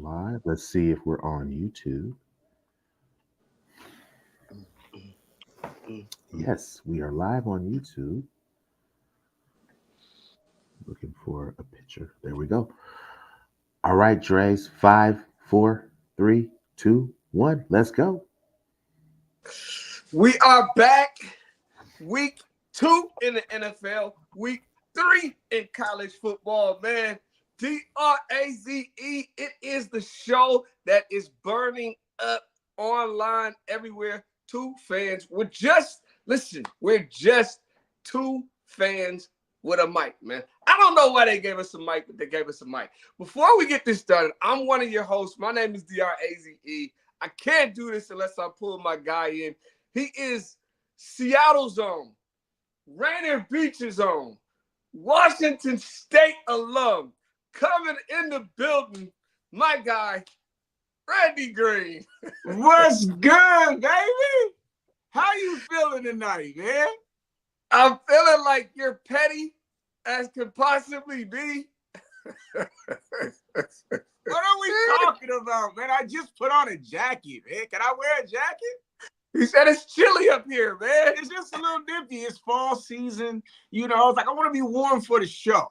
live. Let's see if we're on YouTube. Yes, we are live on YouTube. Looking for a picture. There we go. All right, Draze. 5, 4, 3, 2, 1. Let's go. We are back. Week 2 in the NFL. Week 3 in college football, man. Draze. It is the show that is burning up online everywhere. Two fans. We're just two fans with a mic, man. I don't know why they gave us a mic, but they gave us a mic. Before we get this started, I'm one of your hosts. My name is Draze. I can't do this unless I pull my guy in. He is Seattle's own, Rainier Beach's own, Washington State alum, coming in the building, my guy, Randy Green. What's good, baby? How you feeling tonight, man? I'm feeling like you're petty as can possibly be. What are we talking about, man? I just put on a jacket, man. Can I wear a jacket? He said it's chilly up here, man. It's just a little nippy. It's fall season. You know, it's like I want to be warm for the show.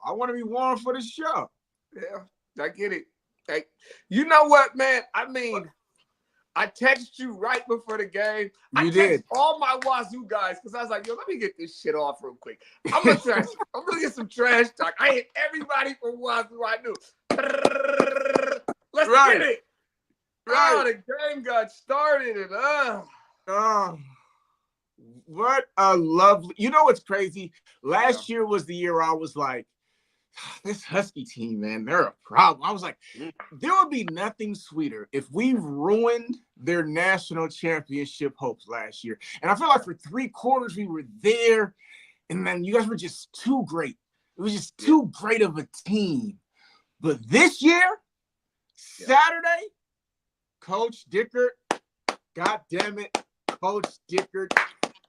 Yeah, I get it. Like, you know what, man? I mean, I texted you right before the game. You did. All my Wazoo guys because I was like, yo, let me get this shit off real quick. I'm gonna get some trash talk. I hit everybody from Wazoo I knew. Let's get it. Right. Oh, the game got started and what a lovely. You know what's crazy? Last year was the year I was like, this Husky team, man, they're a problem. I was like, there would be nothing sweeter if we ruined their national championship hopes last year. And I feel like for 3 quarters we were there, and then you guys were just too great. It was just too great of a team. But this year, Saturday, Coach Dickert, God damn it, Coach Dickert.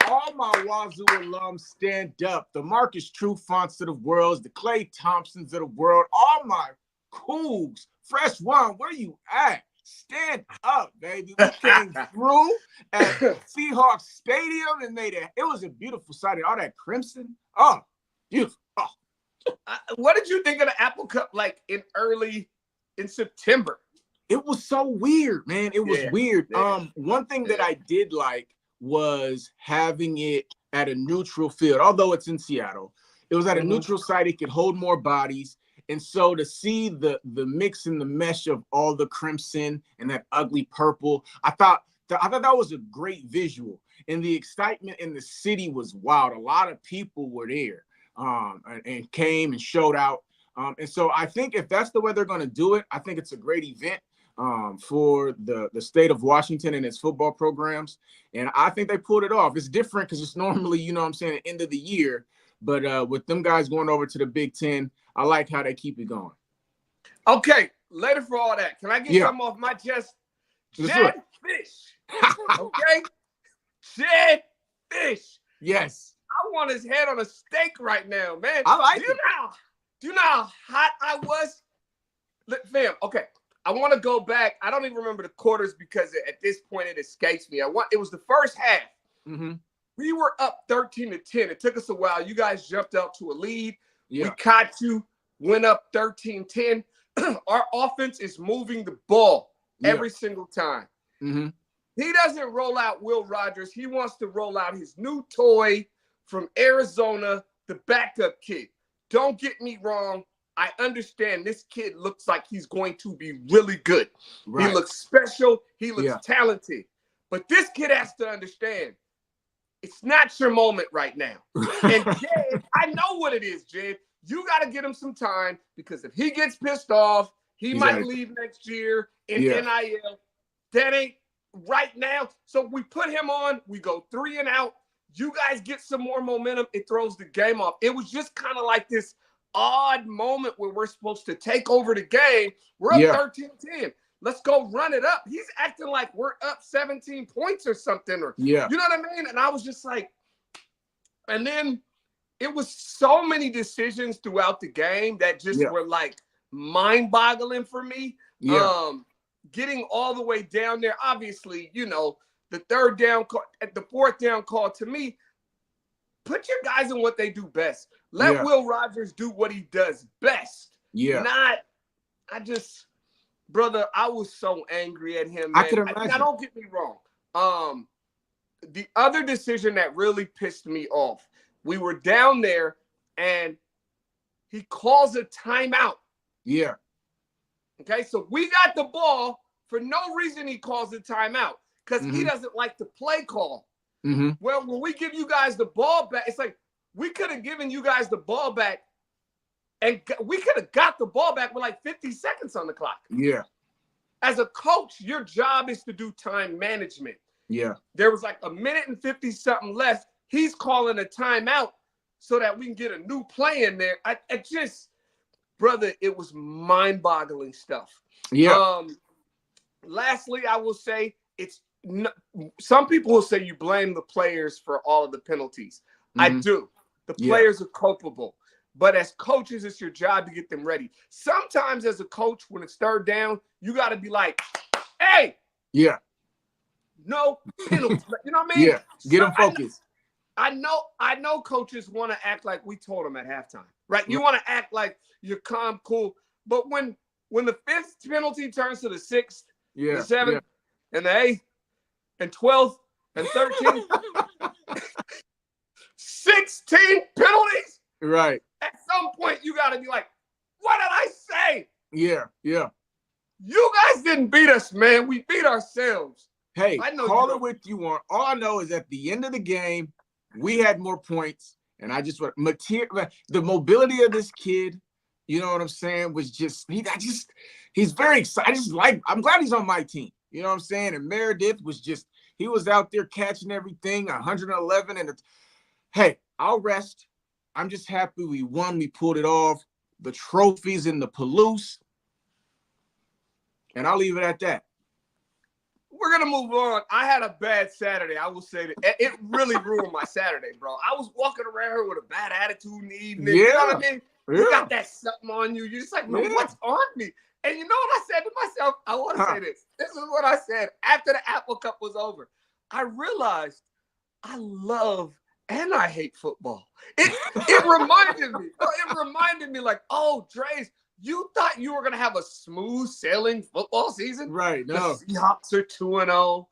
All my Wazoo alums stand up. The Marcus Trufants of the world, the Klay Thompsons of the world, all my Cougs. Fresh One, where you at? Stand up, baby. We came through at Seahawks Stadium and made it. It was a beautiful sight. All that crimson. Oh, beautiful. Oh. What did you think of the Apple Cup like in September? It was so weird, man. It was weird. Yeah. One thing that I did like was having it at a neutral field. Although it's in Seattle, it was at a neutral site. It could hold more bodies. And so to see the mix and the mesh of all the crimson and that ugly purple, I thought that was a great visual. And the excitement in the city was wild. A lot of people were there and came and showed out. And so I think if that's the way they're going to do it, I think it's a great event for the state of Washington and its football programs. And I think they pulled it off. It's different because it's normally, you know what I'm saying, end of the year. But with them guys going over to the Big Ten, I like how they keep it going. Okay, later for all that. Can I get something off my chest? Jed Fish. Okay? Jed Fish. Yes. I want his head on a steak right now, man. I like it. Do you know how hot I was? Look, fam, okay. I want to go back. I don't even remember the quarters because at this point it escapes me. It was the first half. Mm-hmm. We were up 13-10. It took us a while. You guys jumped out to a lead. Yeah. We caught you, went up 13-10. Our offense is moving the ball every single time. Mm-hmm. He doesn't roll out Will Rogers. He wants to roll out his new toy from Arizona, the backup kid. Don't get me wrong. I understand this kid looks like he's going to be really good. Right. He looks special. He looks talented. But this kid has to understand it's not your moment right now. And Jed, I know what it is, Jed. You got to get him some time because if he gets pissed off, he might leave next year in NIL. That ain't right now. So we put him on. We go 3 and out. You guys get some more momentum. It throws the game off. It was just kind of like this odd moment where we're supposed to take over the game. We're up 13-10. Let's go run it up. He's acting like we're up 17 points or something. Or you know what I mean? And I was just like, and then it was so many decisions throughout the game that just were like mind-boggling for me. getting all the way down there. Obviously, the third down call, at the fourth down call, to me, put your guys in what they do best. Let Will Rogers do what he does best. Yeah. Brother, I was so angry at him, man. I can imagine. Now, don't get me wrong. The other decision that really pissed me off, we were down there and he calls a timeout. Yeah. Okay, so we got the ball. For no reason he calls a timeout because he doesn't like the play call. Mm-hmm. Well, when we give you guys the ball back, it's like we could have given you guys the ball back and we could have got the ball back with like 50 seconds on the clock. Yeah. As a coach, your job is to do time management. Yeah. There was like a minute and 50 something left. He's calling a timeout so that we can get a new play in there. Brother, it was mind-boggling stuff. Yeah. Lastly, I will say some people will say you blame the players for all of the penalties. I do. The players are culpable. But as coaches, it's your job to get them ready. Sometimes as a coach, when it's third down, you got to be like, hey. Yeah. No penalty. You know what I mean? Yeah. Get them focused. I know coaches want to act like we told them at halftime, right? You want to act like you're calm, cool. But when the fifth penalty turns to the sixth, the seventh, and the eighth, and 12th, and 13th, 16 penalties. Right. At some point, you got to be like, what did I say? Yeah. Yeah. You guys didn't beat us, man. We beat ourselves. Hey, call it what you want. All I know is at the end of the game, we had more points. And I just want the mobility of this kid, you know what I'm saying, was just he's very excited. I'm glad he's on my team. You know what I'm saying? And Meredith he was out there catching everything, 111. And hey, I'll rest. I'm just happy we won. We pulled it off. The trophies in the Palouse. And I'll leave it at that. We're going to move on. I had a bad Saturday. I will say that. It really ruined my Saturday, bro. I was walking around here with a bad attitude in the evening. Yeah. You know what I mean? Yeah. You got that something on you. You're just like, man, what's on me? And you know what I said to myself? I want to say this. This is what I said after the Apple Cup was over. I realized I love and I hate football. It reminded me. It reminded me like, oh, Draze, you thought you were going to have a smooth sailing football season? Right. No. The Seahawks are 2-0.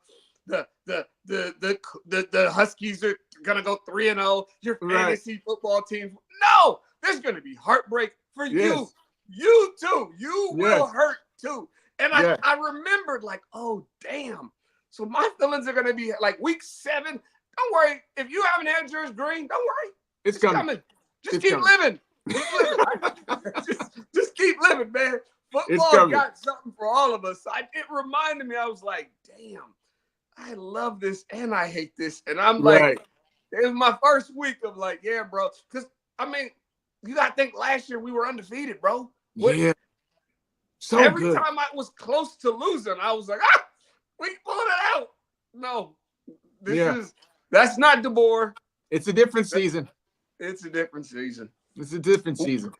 The Huskies are going to go 3-0. Your fantasy football team. No, there's going to be heartbreak for you. You too. You will hurt too. And I remembered like, oh, damn. So my feelings are going to be like week 7. Don't worry. If you haven't had yours green, don't worry. It's coming. Just keep living. Just keep living, man. Football got something for all of us. It reminded me, I was like, damn, I love this and I hate this. And I'm like, it was my first week of like, yeah, bro. Because, I mean, you got to think last year we were undefeated, bro. So every time I was close to losing, I was like, we pulled it out. No, that's not DeBoer. It's a different season. It's a different season. It's a different season.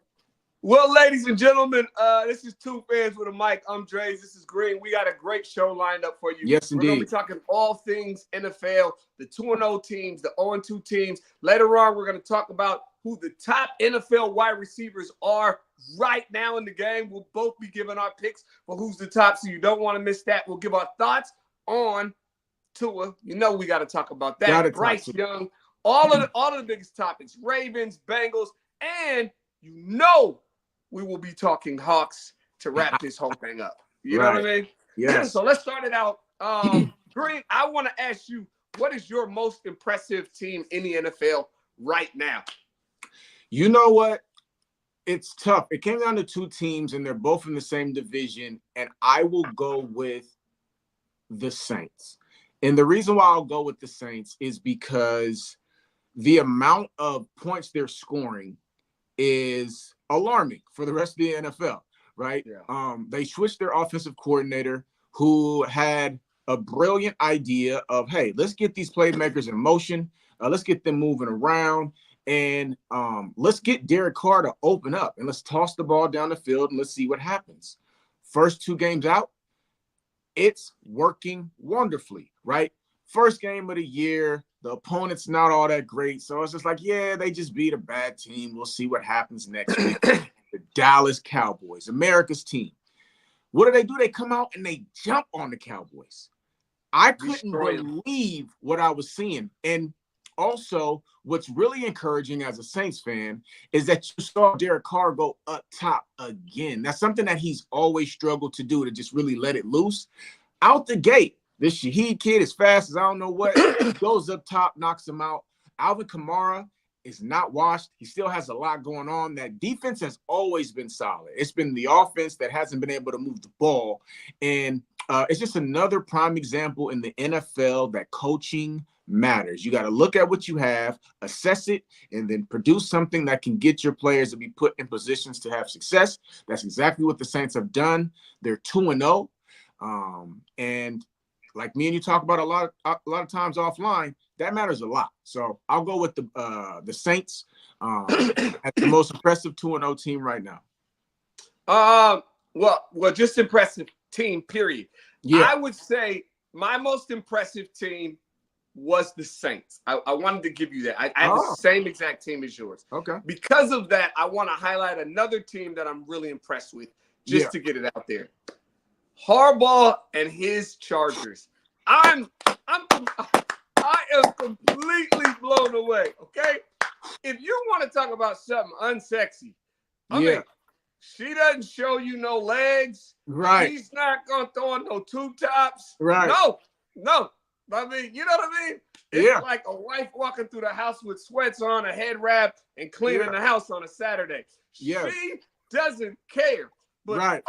Well, ladies and gentlemen, this is Two Fans with a Mic. I'm Draze. This is Green. We got a great show lined up for you. Yes, indeed. We're going to be talking all things NFL, the 2-0 teams, the 0-2 teams. Later on, we're going to talk about who the top NFL wide receivers are right now in the game. We'll both be giving our picks for who's the top, so you don't want to miss that. We'll give our thoughts on Tua. You know we got to talk about that. Bryce Young, all of the biggest topics, Ravens, Bengals, and you know we will be talking Hawks to wrap this whole thing up. You know what I mean? Yeah. So let's start it out. Green, I want to ask you, what is your most impressive team in the NFL right now? You know what? It's tough. It came down to two teams, and they're both in the same division, and I will go with the Saints. And the reason why I'll go with the Saints is because the amount of points they're scoring is alarming for the rest of the NFL, right? Yeah. They switched their offensive coordinator who had a brilliant idea of, hey, let's get these playmakers in motion. Let's get them moving around. And let's get Derek Carr to open up and let's toss the ball down the field and let's see what happens. First 2 games out, it's working wonderfully, right? First game of the year, the opponent's not all that great. So it's just like, yeah, they just beat a bad team. We'll see what happens next week. The Dallas Cowboys, America's team. What do? They come out and they jump on the Cowboys. I couldn't believe what I was seeing. And also, what's really encouraging as a Saints fan is that you saw Derek Carr go up top again. That's something that he's always struggled to do, to just really let it loose. Out the gate, this Shaheed kid, as fast as I don't know what, goes up top, knocks him out. Alvin Kamara is not washed. He still has a lot going on. That defense has always been solid. It's been the offense that hasn't been able to move the ball. And it's just another prime example in the NFL that coaching matters. You got to look at what you have, assess it, and then produce something that can get your players to be put in positions to have success. That's exactly what the Saints have done. They're 2-0. And like me and you talk about a lot of times offline, that matters a lot. So I'll go with the Saints as the most impressive 2-0 team right now. Well, just impressive team, period. Yeah. I would say my most impressive team was the Saints. I wanted to give you that. I have the same exact team as yours. Okay. Because of that, I want to highlight another team that I'm really impressed with, just to get it out there. Harbaugh and his Chargers. I am completely blown away. Okay, if you want to talk about something unsexy, I mean, she doesn't show you no legs. Right. He's not gonna throw on no tube tops. Right. No. I mean, you know what I mean? It's like a wife walking through the house with sweats on, a head wrap, and cleaning the house on a Saturday. Yes. She doesn't care. But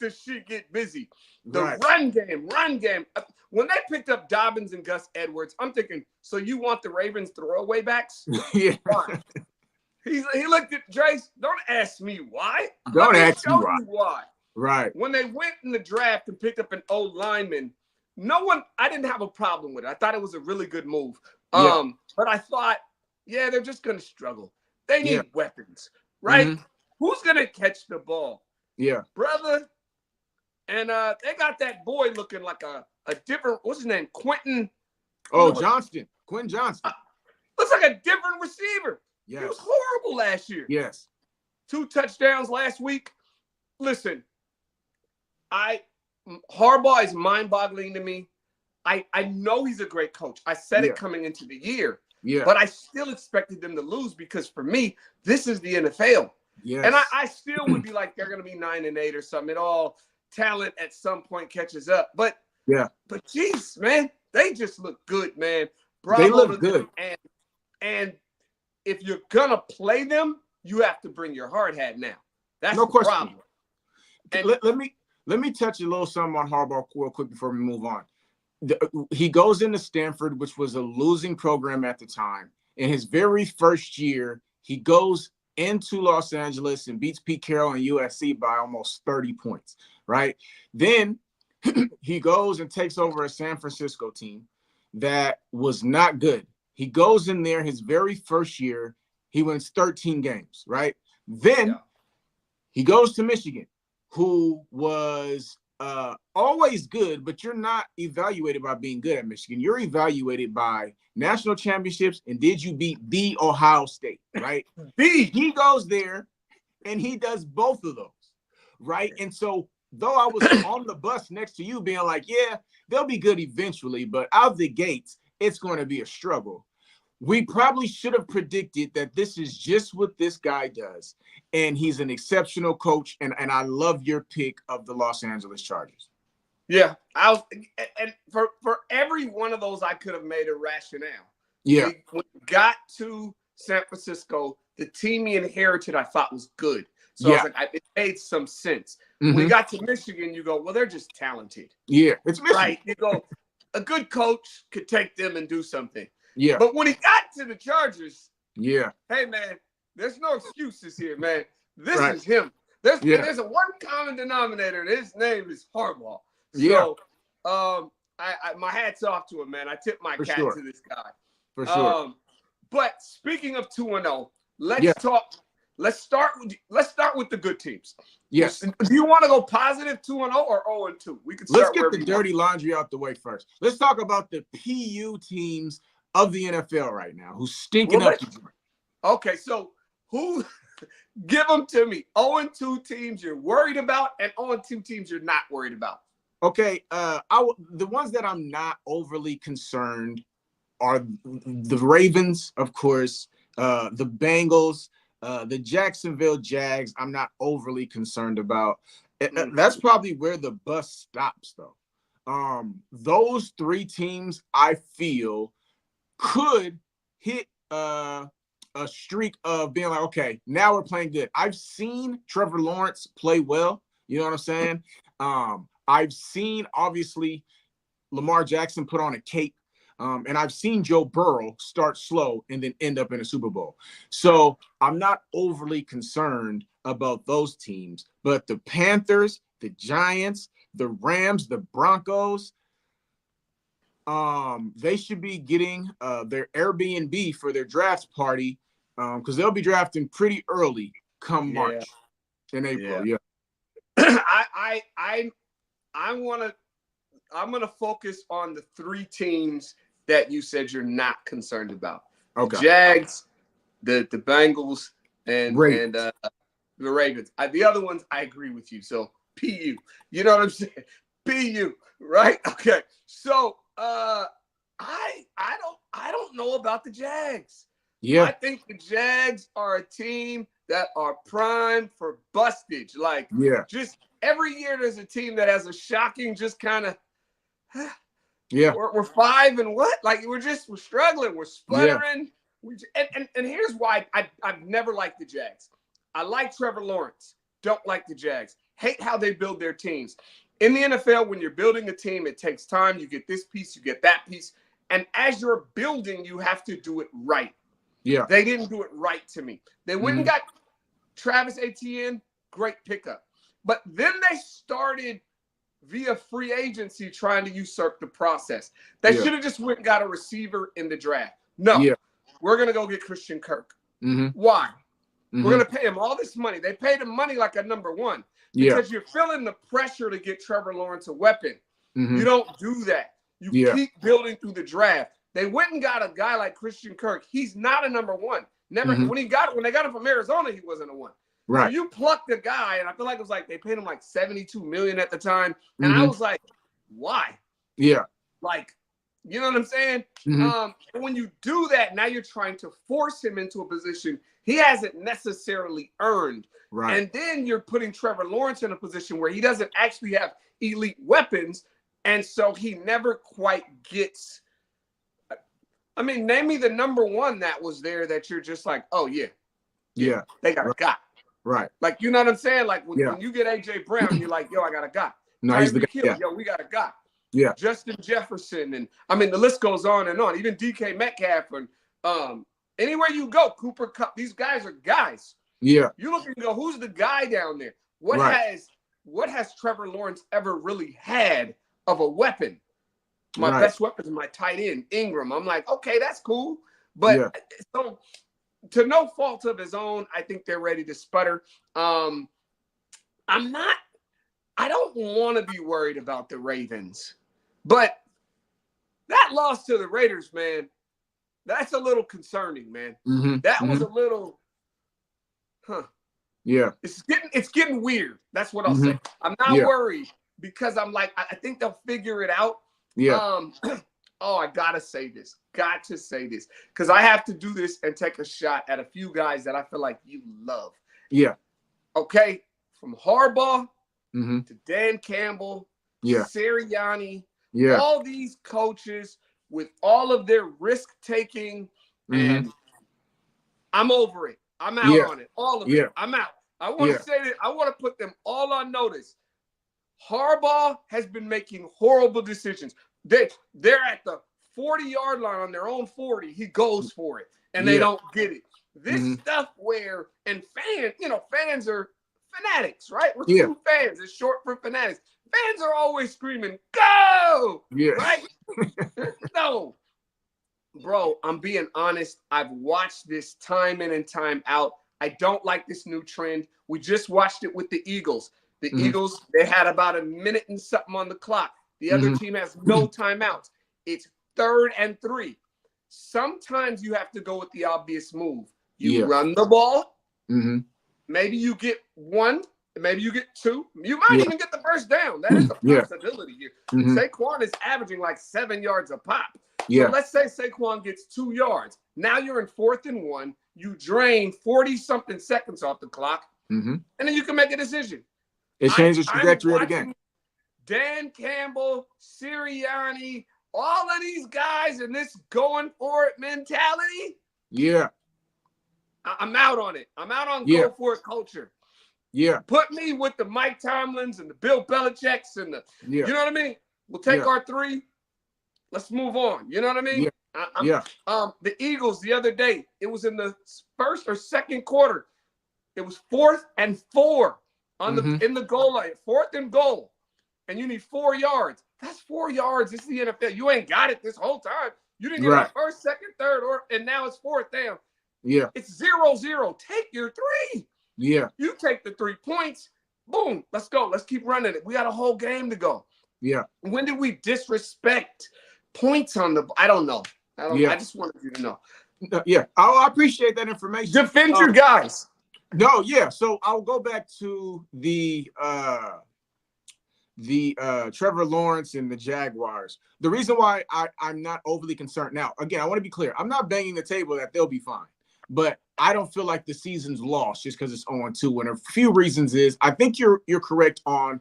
does she get busy? The run game. When they picked up Dobbins and Gus Edwards, I'm thinking, so you want the Ravens throwaway backs? Yeah. He looked at Draze. Don't ask me why. Don't ask me why. Right. When they went in the draft and picked up an old lineman, I didn't have a problem with it. I thought it was a really good move. But I thought, they're just going to struggle. They need weapons, right? Mm-hmm. Who's going to catch the ball? Yeah. Brother. And they got that boy looking like a different, what's his name? Quentin. Johnston. Quentin Johnston. Looks like a different receiver. Yes. He was horrible last year. Yes. 2 touchdowns last week. Listen, Harbaugh is mind-boggling to me. I know he's a great coach. I said it coming into the year. Yeah. But I still expected them to lose because for me, this is the NFL. Yes. And I still would be like, they're going to be 9-8 or something. It all talent at some point catches up. But geez, man, they just look good, man. Bravo, they look good. And if you're going to play them, you have to bring your hard hat now. That's no the question. problem. And let me touch a little something on Harbaugh real quick before we move on. He goes into Stanford, which was a losing program at the time. In his very first year, he goes into Los Angeles and beats Pete Carroll and USC by almost 30 points, right? Then he goes and takes over a San Francisco team that was not good. He goes in there his very first year. He wins 13 games, right? Then he goes to Michigan, who was always good, but you're not evaluated by being good at Michigan. You're evaluated by national championships and did you beat the Ohio State, right? He goes there and he does both of those, right? And so though I was on the bus next to you being like, yeah, they'll be good eventually, but out the gates, it's going to be a struggle. We probably should have predicted that this is just what this guy does. And he's an exceptional coach. And I love your pick of the Los Angeles Chargers. Yeah. And for every one of those, I could have made a rationale. Yeah. When we got to San Francisco, the team he inherited, I thought was good. So I was like, it made some sense. Mm-hmm. When you got to Michigan, you go, well, they're just talented. Yeah. It's Michigan. Right. You go, a good coach could take them and do something. Yeah. But when he got to the Chargers, hey man, there's no excuses here, man. This is him. There's a one common denominator, and his name is Harbaugh. So my hat's off to him, man. I tip my cap to this guy. For sure. But speaking of 2-0, let's let's start with the good teams. Yes. Do you want to go positive 2-0 or 0-2? We can Let's start get wherever the you dirty want. laundry out the way first. Let's talk about the PU teams of the NFL right now who's stinking up. Okay, so who give them to me? 0-2 teams you're worried about and 0-2 teams you're not worried about. Okay, the ones that I'm not overly concerned are the Ravens, of course, the Bengals, the Jacksonville Jags. I'm not overly concerned about. That's probably where the bus stops, though. Those three teams I feel could hit a streak of being like, okay, now we're playing good. I've seen Trevor Lawrence play well. You know what I'm saying? I've seen, obviously, Lamar Jackson put on a cape. And I've seen Joe Burrow start slow and then end up in a Super Bowl. So I'm not overly concerned about those teams. But the Panthers, the Giants, the Rams, the Broncos, they should be getting their Airbnb for their draft party because they'll be drafting pretty early come March and April. Yeah. I'm gonna focus on the three teams that you said you're not concerned about. Okay. The Jags, the Bengals, and the Ravens. The other ones, I agree with you. So PU. You know what I'm saying? PU, right? Okay. So I don't know about the Jags. Yeah. I think the Jags are a team that are primed for bustage. Like, just every year there's a team that has a shocking, just kind of we're 5 and what? Like we're struggling. We're sputtering. Yeah. And here's why I've never liked the Jags. I like Trevor Lawrence. Don't like the Jags. Hate how they build their teams. In the NFL, when you're building a team, it takes time. You get this piece, you get that piece. And as you're building, you have to do it right. Yeah. They didn't do it right to me. They went and got Travis Etienne, great pickup. But then they started via free agency trying to usurp the process. They should have just went and got a receiver in the draft. No, we're going to go get Christian Kirk. Why? We're going to pay him all this money. They paid him money like a number one because you're feeling the pressure to get Trevor Lawrence a weapon. You don't do that. You keep building through the draft. They went and got a guy like Christian Kirk. He's not a number one. Never. When they got him from Arizona, he wasn't a one. Right. So you plucked the guy, and I feel like it was like they paid him like $72 million at the time, and I was like, why? Yeah. Like, you know what I'm saying? When you do that, now you're trying to force him into a position he hasn't necessarily earned. Right. And then you're putting Trevor Lawrence in a position where he doesn't actually have elite weapons, and so he never quite gets. I mean, name me the number one that was there that you're just like, oh yeah, they got a guy. Right. Like, you know what I'm saying? Like, when you get A.J. Brown, you're like, yo, I got a guy. No, he's the guy. Yo, we got a guy. Yeah. Justin Jefferson. And, I mean, the list goes on and on. Even DK Metcalf. And anywhere you go, Cooper Kupp, these guys are guys. Yeah. You look and go, who's the guy down there? What has Trevor Lawrence ever really had of a weapon? My best weapon is my tight end, Ingram. I'm like, okay, that's cool. But so to no fault of his own, I think they're ready to sputter. I don't want to be worried about the Ravens, but that loss to the Raiders, man, that's a little concerning, man. That was a little, yeah. It's getting weird. That's what I'll say. I'm not worried because I'm like, I think they'll figure it out. Yeah. Oh, I gotta say this. Got to say this. Because I have to do this and take a shot at a few guys that I feel like you love. Yeah. Okay. From Harbaugh to Dan Campbell, Sirianni, all these coaches with all of their risk-taking, and I'm over it. I'm out on it. All of it. I'm out. I want to say that. I want to put them all on notice. Harbaugh has been making horrible decisions. They're at the 40-yard line on their own 40. He goes for it, and they don't get it. This stuff where, and fans are fanatics, right? We're true fans. It's short for fanatics. Fans are always screaming, go! Yeah. Right? No. Bro, I'm being honest. I've watched this time in and time out. I don't like this new trend. We just watched it with the Eagles. The Eagles, they had about a minute and something on the clock. The other team has no timeouts. It's 3rd and 3. Sometimes you have to go with the obvious move. You run the ball. Maybe you get 1. Maybe you get 2. You might even get the first down. That is a possibility here. Saquon is averaging like 7 yards a pop. So let's say Saquon gets 2 yards. Now you're in 4th and 1. You drain 40-something seconds off the clock, and then you can make a decision. It changes the trajectory of the game. Dan Campbell, Sirianni, all of these guys in this going for it mentality. Yeah. I'm out on it. I'm out on go for it culture. Yeah. Put me with the Mike Tomlins and the Bill Belichick's and the, you know what I mean? We'll take our 3. Let's move on. You know what I mean? The Eagles the other day, it was in the 1st or 2nd quarter. It was 4th and 4 on in the goal line, 4th and goal. And you need 4 yards. That's 4 yards. This is the NFL. You ain't got it this whole time. You didn't get it 1st, 2nd, 3rd, and now it's 4th down. Yeah. It's 0-0. Take your 3. Yeah. You take the 3 points. Boom. Let's go. Let's keep running it. We got a whole game to go. Yeah. When did we disrespect points on the? I don't know. I just wanted you to know. Yeah. I appreciate that information. Defend your guys. No. Yeah. So I'll go back to the Trevor Lawrence and the Jaguars. The reason why I'm not overly concerned now, again, I want to be clear. I'm not banging the table that they'll be fine, but I don't feel like the season's lost just because it's 0-2. And a few reasons is I think you're correct on,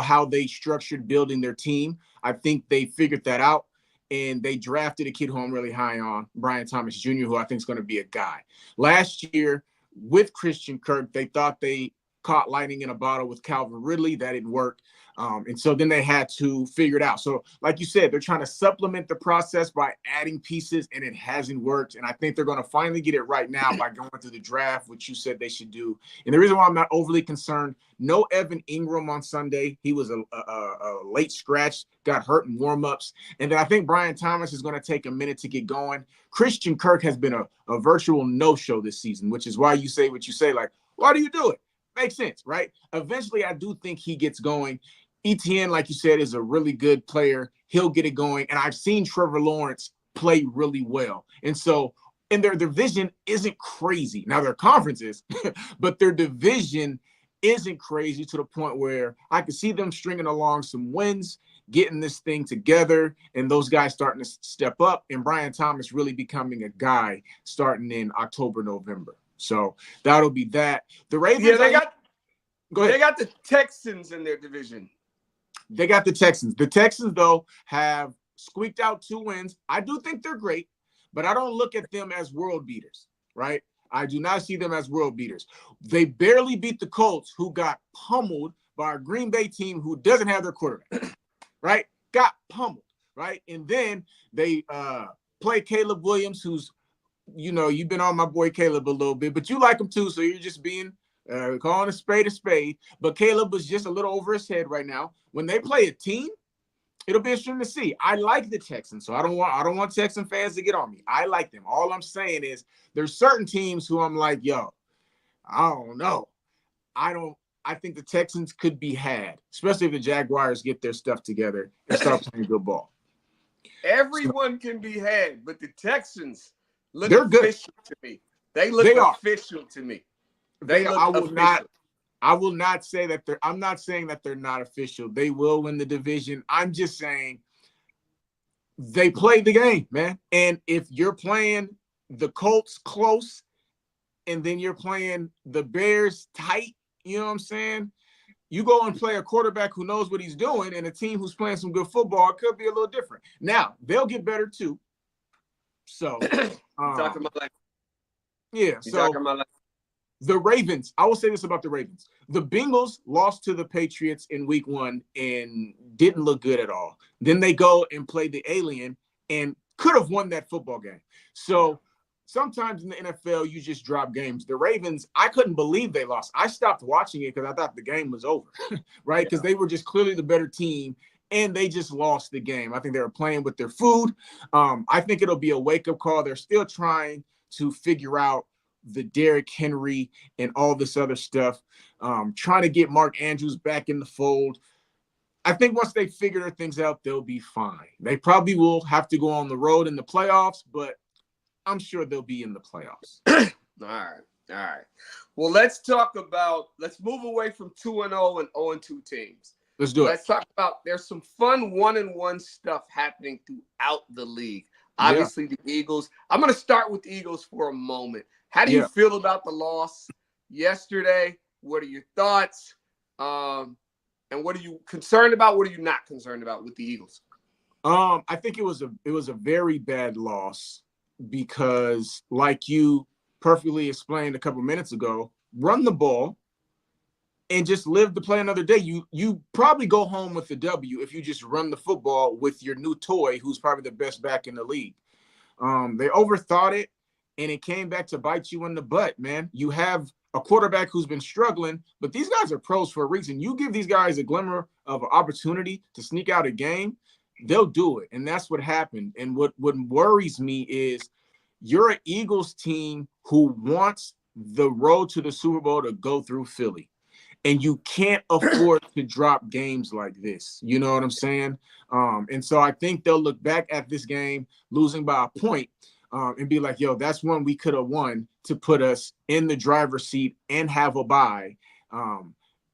how they structured building their team. I think they figured that out, and they drafted a kid who I'm really high on, Brian Thomas Jr., who I think is going to be a guy. Last year with Christian Kirk, they thought they caught lightning in a bottle with Calvin Ridley. That didn't work. And so then they had to figure it out. So like you said, they're trying to supplement the process by adding pieces, and it hasn't worked. And I think they're going to finally get it right now by going through the draft, which you said they should do. And the reason why I'm not overly concerned, no Evan Ingram on Sunday. He was a late scratch, got hurt in warmups. And then I think Brian Thomas is going to take a minute to get going. Christian Kirk has been a virtual no-show this season, which is why you say what you say, like, why do you do it? Makes sense, right? Eventually, I do think he gets going. ETN, like you said, is a really good player. He'll get it going. And I've seen Trevor Lawrence play really well. And so, and their division isn't crazy. Now, their conference is, but their division isn't crazy to the point where I could see them stringing along some wins, getting this thing together, and those guys starting to step up, and Brian Thomas really becoming a guy starting in October, November. So that'll be that. The Ravens, they got the Texans in their division. They got the Texans. The Texans, though, have squeaked out 2 wins. I do think they're great, but I don't look at them as world beaters, right? I do not see them as world beaters. They barely beat the Colts, who got pummeled by a Green Bay team who doesn't have their quarterback, right? Got pummeled, right? And then they play Caleb Williams, who's, you've been on my boy Caleb a little bit, but you like him too, so you're just being calling a spade. But Caleb was just a little over his head right now. When they play a team, it'll be interesting to see. I like the Texans, so I don't want Texan fans to get on me. I like them. All I'm saying is there's certain teams who I'm like, yo, I don't know. I think the Texans could be had, especially if the Jaguars get their stuff together and start playing good ball. Everyone can be had, but the Texans look they're official good to me. They look official to me. I will not say that I'm not saying that they're not official. They will win the division. I'm just saying they played the game, man. And if you're playing the Colts close and then you're playing the Bears tight, you know what I'm saying? You go and play a quarterback who knows what he's doing and a team who's playing some good football, it could be a little different. Now, they'll get better too. So, talking about like, yeah. So the Ravens, I will say this about the Ravens. The Bengals lost to the Patriots in week 1 and didn't look good at all. Then they go and play the Alien and could have won that football game. So sometimes in the NFL, you just drop games. The Ravens, I couldn't believe they lost. I stopped watching it because I thought the game was over, right? Because they were just clearly the better team, and they just lost the game. I think they were playing with their food. I think it'll be a wake-up call. They're still trying to figure out the Derrick Henry and all this other stuff, trying to get Mark Andrews back in the fold. I think once they figure their things out, they'll be fine. They probably will have to go on the road in the playoffs, but I'm sure they'll be in the playoffs. All right. Well, let's move away from 2-0 and 0-2 teams. Let's do it. Let's talk about, there's some fun 1-1 stuff happening throughout the league. Obviously, the Eagles. I'm going to start with the Eagles for a moment. How do you feel about the loss yesterday? What are your thoughts? And what are you concerned about? What are you not concerned about with the Eagles? I think it was a very bad loss because, like you perfectly explained a couple minutes ago, run the ball and just live to play another day. You probably go home with the W if you just run the football with your new toy, who's probably the best back in the league. They overthought it, and it came back to bite you in the butt, man. You have a quarterback who's been struggling, but these guys are pros for a reason. You give these guys a glimmer of an opportunity to sneak out a game, they'll do it. And that's what happened. And what worries me is you're an Eagles team who wants the road to the Super Bowl to go through Philly. And you can't afford to drop games like this. You know what I'm saying? And so I think they'll look back at this game, losing by a point, and be like, yo, that's one we could have won to put us in the driver's seat and have a bye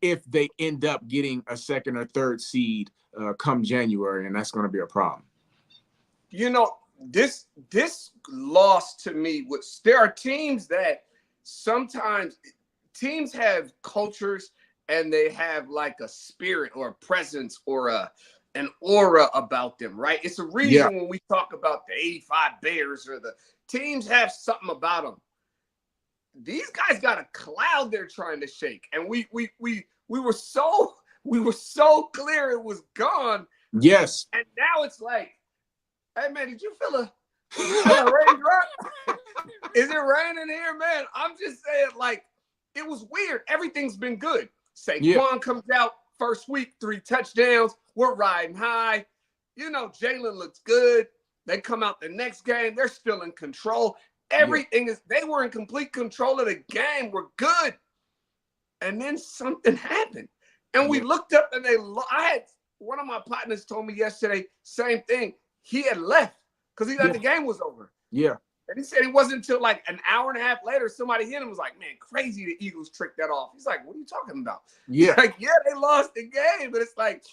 if they end up getting a second or third seed come January, and that's going to be a problem. You know, this loss to me, there are teams that sometimes teams have cultures and they have like a spirit or a presence or an aura about them, right? It's a reason when we talk about the 85 Bears or the teams have something about them. These guys got a cloud they're trying to shake, and we were so clear it was gone. Yes. And now it's like, hey man, did you feel a raindrop? Is it raining here, man? I'm just saying, like, it was weird. Everything's been good. Saquon comes out first week, 3 touchdowns. We're riding high. You know, Jalen looks good. They come out the next game. They're still in control. Everything they were in complete control of the game. We're good. And then something happened. And we looked up and one of my partners told me yesterday, same thing. He had left because he thought the game was over. Yeah. And he said it wasn't until like an hour and a half later, somebody hit him and was like, man, crazy the Eagles tricked that off. He's like, what are you talking about? Yeah. He's like, yeah, they lost the game. But it's like,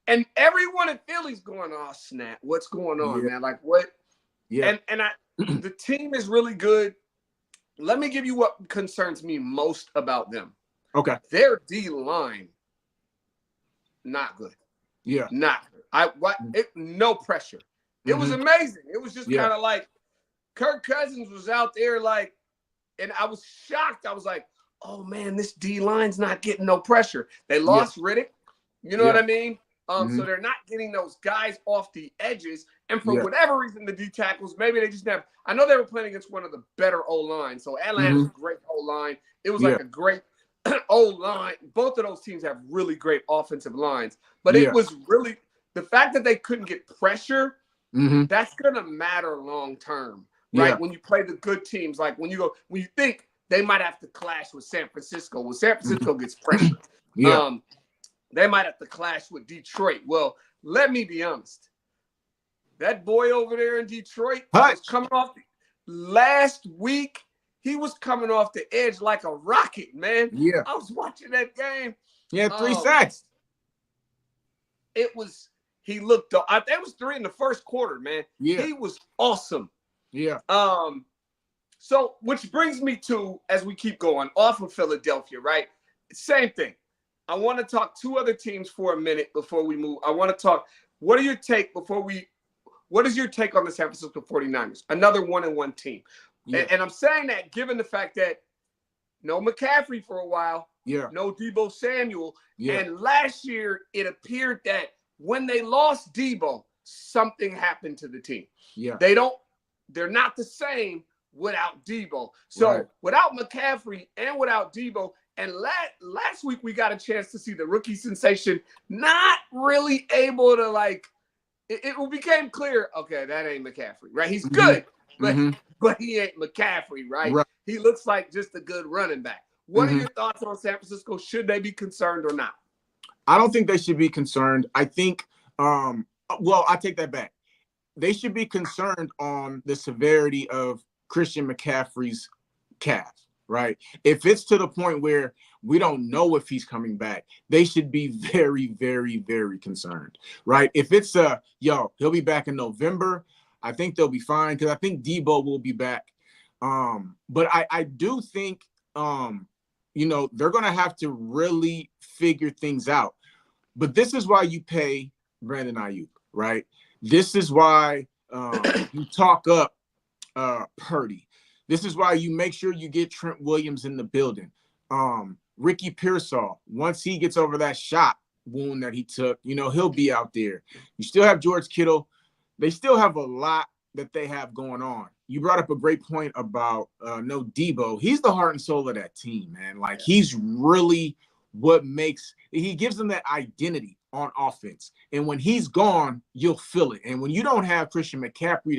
and everyone in Philly's going, oh, snap. What's going on, man? Like, what? Yeah. And the team is really good. Let me give you what concerns me most about them. Okay. Their D-line, not good. Yeah. Not good. No pressure. It was amazing. It was just kind of like Kirk Cousins was out there like, and I was shocked. I was like, oh man, this D-line's not getting no pressure. They lost Riddick. You know what I mean? So they're not getting those guys off the edges. And for whatever reason, the D tackles, maybe they just have. I know they were playing against one of the better O-lines. So Atlanta's a great O-line. It was like a great O-line. Both of those teams have really great offensive lines. But it was really the fact that they couldn't get pressure. That's gonna matter long term, right? When you play the good teams, like when you think they might have to clash with San Francisco. When San Francisco gets pressure, they might have to clash with Detroit. Well, let me be honest. That boy over there in Detroit was coming off last week. He was coming off the edge like a rocket, man. Yeah, I was watching that game. Yeah, 3 sacks. He looked. I think it was 3 in the first quarter, man. Yeah, he was awesome. Yeah. So, which brings me to, as we keep going off of Philadelphia, right? Same thing. I want to talk 2 other teams for a minute before we move. I want to talk. What is your take on the San Francisco 49ers? Another 1-1 team. Yeah. And I'm saying that given the fact that no McCaffrey for a while. Yeah. No Deebo Samuel. Yeah. And last year, it appeared that when they lost Deebo, something happened to the team. Yeah. They're not the same without Deebo. So without McCaffrey and without Deebo, and last week we got a chance to see the rookie sensation not really able to it became clear, okay, that ain't McCaffrey, right? He's good, Mhm. but he ain't McCaffrey, right? Right. He looks like just a good running back. What are Mhm. your thoughts on San Francisco? Should they be concerned or not? I don't think they should be concerned. I think, well, I take that back. They should be concerned on the severity of Christian McCaffrey's calf, right? If it's to the point where we don't know if he's coming back, they should be very, very, very concerned, right? If it's he'll be back in November, I think they'll be fine because I think Debo will be back. But I do think they're gonna have to really figure things out. But this is why you pay Brandon Ayuk, right? This is why you talk up Purdy. This is why you make sure you get Trent Williams in the building. Ricky Pearsall, once he gets over that shot wound that he took, he'll be out there. You still have George Kittle. They still have a lot that they have going on. You brought up a great point about no Debo. He's the heart and soul of that team, man. Like he's really he gives them that identity on offense. And when he's gone, you'll feel it. And when you don't have Christian McCaffrey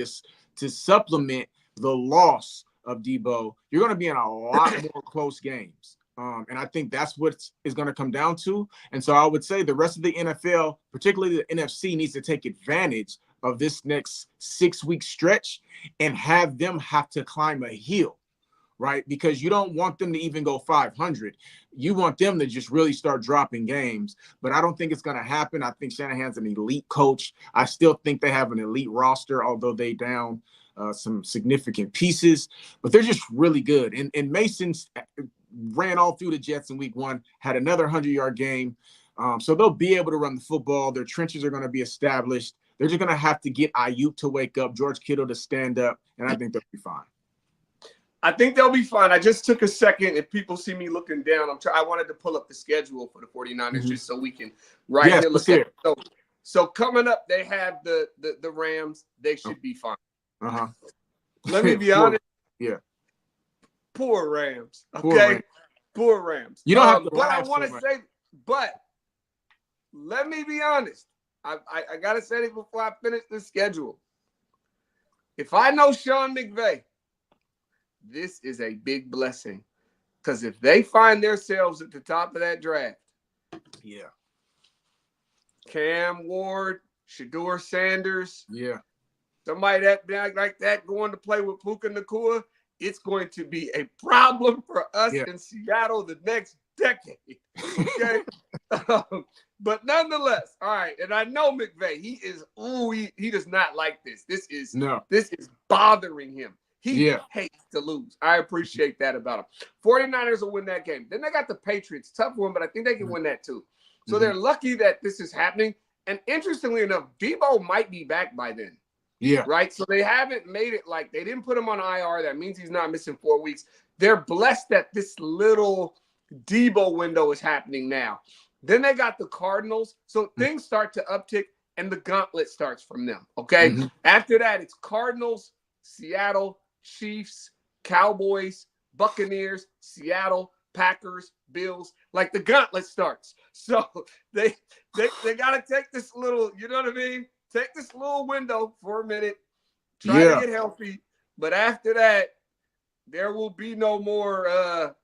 to supplement the loss of Debo, you're going to be in a lot more close games. And I think that's what is going to come down to. And so I would say the rest of the NFL, particularly the NFC, needs to take advantage of this next 6-week stretch and have them have to climb a hill, right? Because you don't want them to even go 500. You want them to just really start dropping games. But I don't think it's going to happen. I think Shanahan's an elite coach. I still think they have an elite roster, although they down some significant pieces. But they're just really good. And Mason's ran all through the Jets in week 1, had another 100-yard game. So they'll be able to run the football. Their trenches are going to be established. They're just going to have to get Ayuk to wake up, George Kittle to stand up, and I think they'll be fine. I think they'll be fine. I just took a second. If people see me looking down, I wanted to pull up the schedule for the 49ers just so we can here look at it. So coming up, they have the Rams. They should be fine. Uh-huh. Let me be honest. Yeah. Poor Rams. Okay. Poor Rams. You don't have to but I want to say, but let me be honest. I got to say it before I finish the schedule. If I know Sean McVay, this is a big blessing. Because if they find themselves at the top of that draft, Cam Ward, Shedeur Sanders, somebody like that going to play with Puka Nacua, it's going to be a problem for us in Seattle the next decade. Okay. But nonetheless, all right. And I know McVay, he does not like this. This is bothering him. He hates to lose. I appreciate that about him. 49ers will win that game. Then they got the Patriots. Tough one, but I think they can win that too. So they're lucky that this is happening. And interestingly enough, Debo might be back by then. Yeah. Right? So they haven't made it like they didn't put him on IR. That means he's not missing 4 weeks. They're blessed that this little Debo window is happening now. Then they got the Cardinals. So things start to uptick and the gauntlet starts from them. Okay. After that, it's Cardinals, Seattle, Chiefs, Cowboys, Buccaneers, Seattle, Packers, Bills. Like the gauntlet starts. So they got to take this little, you know what I mean? Take this little window for a minute, try to get healthy. But after that, there will be no more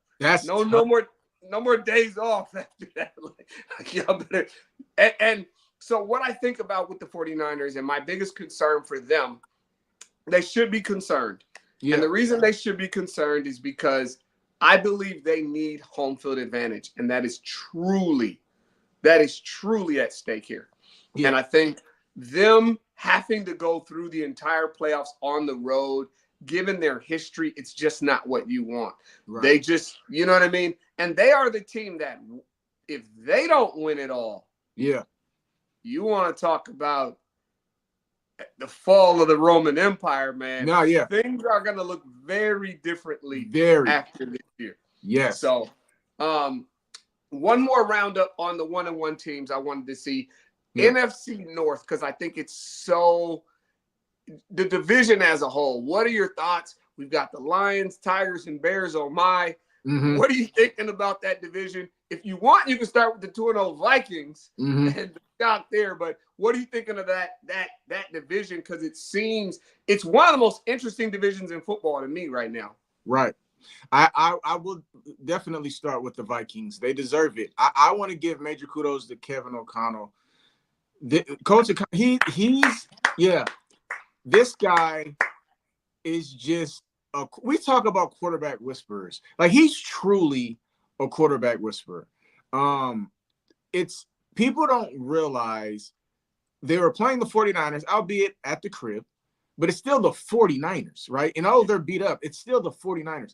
no more days off after that. Y'all better. And so what I think about with the 49ers and my biggest concern for them, they should be concerned. Yeah. And the reason they should be concerned is because I believe they need home field advantage. And that is truly at stake here. Yeah. And I think them having to go through the entire playoffs on the road, given their history, it's just not what you want. Right. They just, you know what I mean? And they are the team that if they don't win it all, you want to talk about the fall of the Roman Empire, man. No, things are going to look very differently after this year. Yes. So, one more roundup on the 1-1 teams I wanted to see. NFC North, because I think it's so the division as a whole. What are your thoughts? We've got the Lions, Tigers, and Bears. Oh my. What are you thinking about that division? if you want, you can start with the 2-0 Vikings Mm-hmm. and out there. But what are you thinking of that division? Because it seems it's one of the most interesting divisions in football to me right now. Right. I will definitely start with the Vikings. They deserve it. I want to give major kudos to Kevin O'Connell. Coach, he's yeah. This guy is just we talk about quarterback whisperers. Like, he's truly a quarterback whisperer. It's people don't realize they were playing the 49ers, albeit at the crib, but it's still the 49ers, right? And although they're beat up, it's still the 49ers.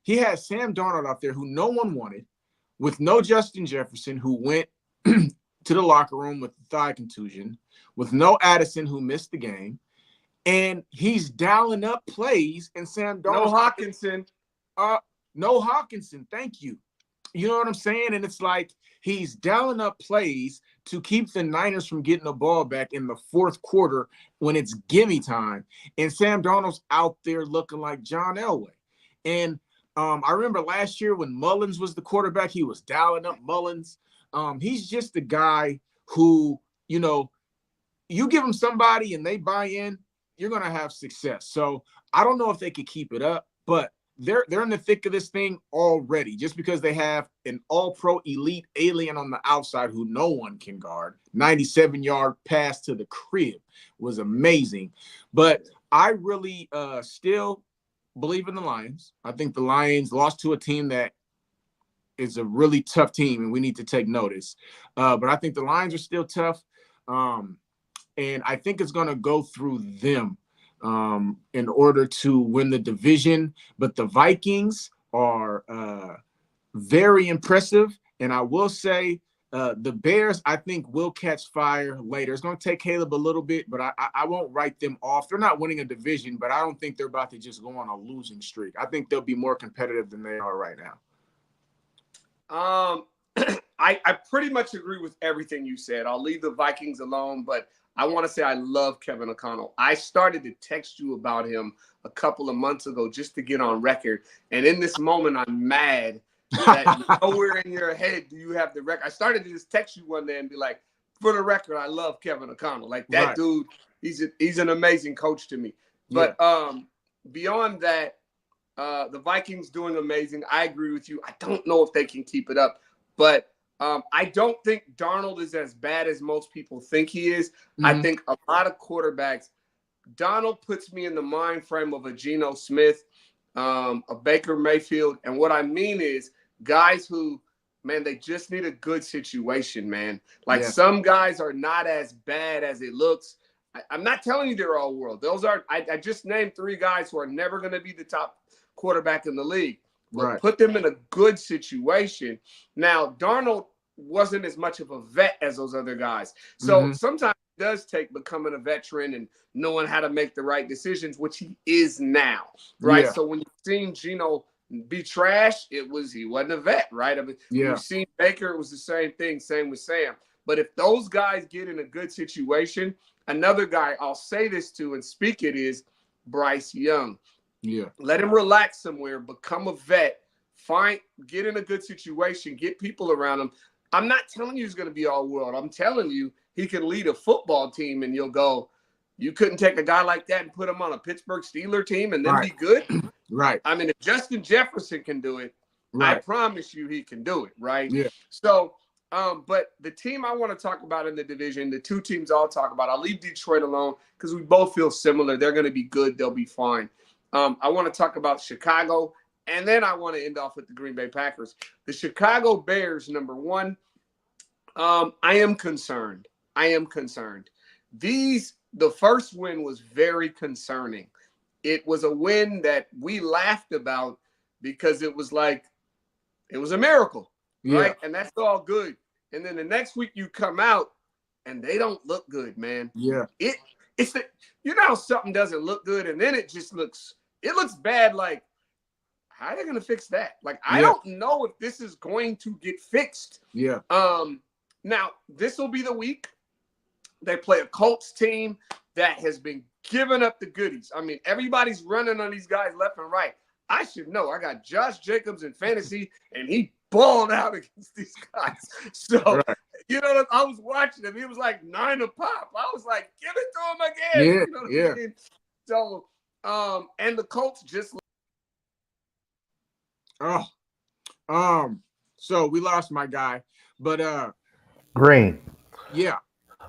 He has Sam Darnold out there who no one wanted, with no Justin Jefferson, who went to the locker room with thigh contusion, with no Addison, who missed the game. And he's dialing up plays, and Sam Darnold. No Hawkinson. Thank you. You know what I'm saying? And it's like he's dialing up plays to keep the Niners from getting the ball back in the fourth quarter when it's gimme time. And Sam Darnold's out there looking like John Elway. And I remember last year when Mullins was the quarterback, he was dialing up Mullins. He's just a guy who, you know, you give him somebody and they buy in, you're going to have success. So I don't know if they could keep it up, but they're in the thick of this thing already, just because they have an all-pro elite alien on the outside who no one can guard. 97-yard pass to the crib was amazing. But I really still believe in the Lions. I think the Lions lost to a team that is a really tough team, and we need to take notice. But I think the Lions are still tough. And I think it's going to go through them in order to win the division. But the Vikings are very impressive. And I will say the Bears, I think, will catch fire later. It's going to take Caleb a little bit, but I won't write them off. They're not winning a division, but I don't think they're about to just go on a losing streak. I think they'll be more competitive than they are right now. I pretty much agree with everything you said. I'll leave the Vikings alone, but I want to say I love Kevin O'Connell. I started to text you about him a couple of months ago just to get on record. And in this moment, I'm mad that nowhere in your head do you have the record. I started to just text you one day and be like, for the record, I love Kevin O'Connell. Like, that Right. dude, he's an amazing coach to me. But beyond that, the Vikings doing amazing. I agree with you. I don't know if they can keep it up, but I don't think Darnold is as bad as most people think he is. Mm-hmm. I think a lot of quarterbacks, Darnold puts me in the mind frame of a Geno Smith, a Baker Mayfield. And what I mean is guys who, man, they just need a good situation, man. Like, some guys are not as bad as it looks. I'm not telling you they're all world. Those are, I just named 3 guys who are never going to be the top quarterback in the league. But put them in a good situation. Now, Darnold wasn't as much of a vet as those other guys. So sometimes it does take becoming a veteran and knowing how to make the right decisions, which he is now, right? Yeah. So when you've seen Geno be trash, he wasn't a vet, right? I mean, you've seen Baker, it was the same thing, same with Sam. But if those guys get in a good situation, another guy I'll say this to and speak it is Bryce Young. Yeah. Let him relax somewhere, become a vet, get in a good situation, get people around him. I'm not telling you he's going to be all world. I'm telling you he can lead a football team, and you'll go, you couldn't take a guy like that and put him on a Pittsburgh Steelers team and then be good? Right. I mean, if Justin Jefferson can do it, I promise you he can do it, right? Yeah. So, but the team I want to talk about in the division, the 2 teams I'll talk about, I'll leave Detroit alone because we both feel similar. They're going to be good. They'll be fine. I want to talk about Chicago, and then I want to end off with the Green Bay Packers. The Chicago Bears, number 1, I am concerned. The first win was very concerning. It was a win that we laughed about because it was like, it was a miracle, right? And that's all good. And then the next week you come out and they don't look good, man. Yeah. It's the, you know how something doesn't look good and then it looks bad. Like, how are they going to fix that? Like, I don't know if this is going to get fixed. Yeah. Now, this will be the week they play a Colts team that has been giving up the goodies. I mean, everybody's running on these guys left and right. I should know. I got Josh Jacobs in fantasy, and he balled out against these guys. So, Right. you know, I was watching him. He was like 9 a pop. I was like, give it to him again. Yeah, You know what yeah. I mean? So, and the Colts just. So we lost my guy, but Green. yeah,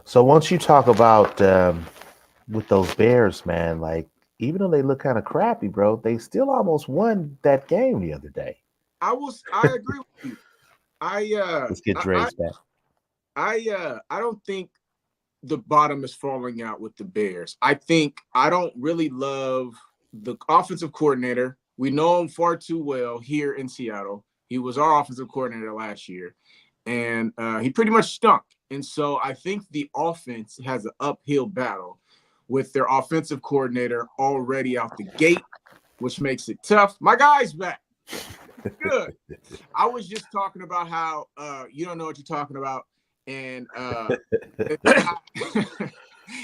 So once you talk about with those Bears, man, like even though they look kind of crappy, bro, they still almost won that game the other day. I agree with you. Let's get Dre's back. I don't think the bottom is falling out with the Bears. I don't really love the offensive coordinator. We know him far too well here in Seattle. He was our offensive coordinator last year, and he pretty much stunk. And so I think the offense has an uphill battle with their offensive coordinator already out the gate, which makes it tough. My guy's back. Good. I was just talking about how you don't know what you're talking about, and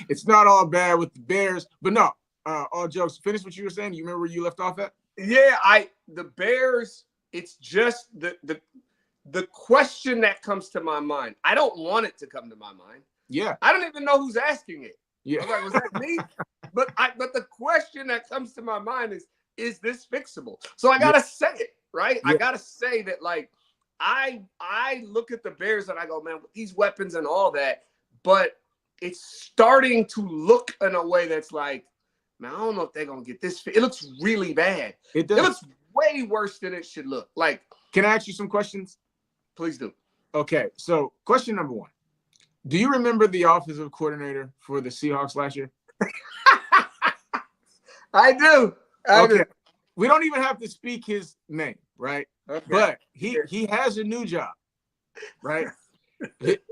it's not all bad with the Bears. But no, all jokes. Finish what you were saying. You remember where you left off at? Yeah, the Bears. It's just the question that comes to my mind. I don't want it to come to my mind. Yeah. I don't even know who's asking it. Yeah. I was like, was that me? But the question that comes to my mind is this fixable? So I gotta say it, right? Yeah. I gotta say that, like, I look at the Bears and I go, man, with these weapons and all that, but it's starting to look in a way that's like, man, I don't know if they're gonna get this. It looks really bad. It does. It looks way worse than it should look. Like, can I ask you some questions? Please do. Okay, so question number one. Do you remember the offensive coordinator for the Seahawks last year? I do. I do. We don't even have to speak his name, right? Okay. But he has a new job, right?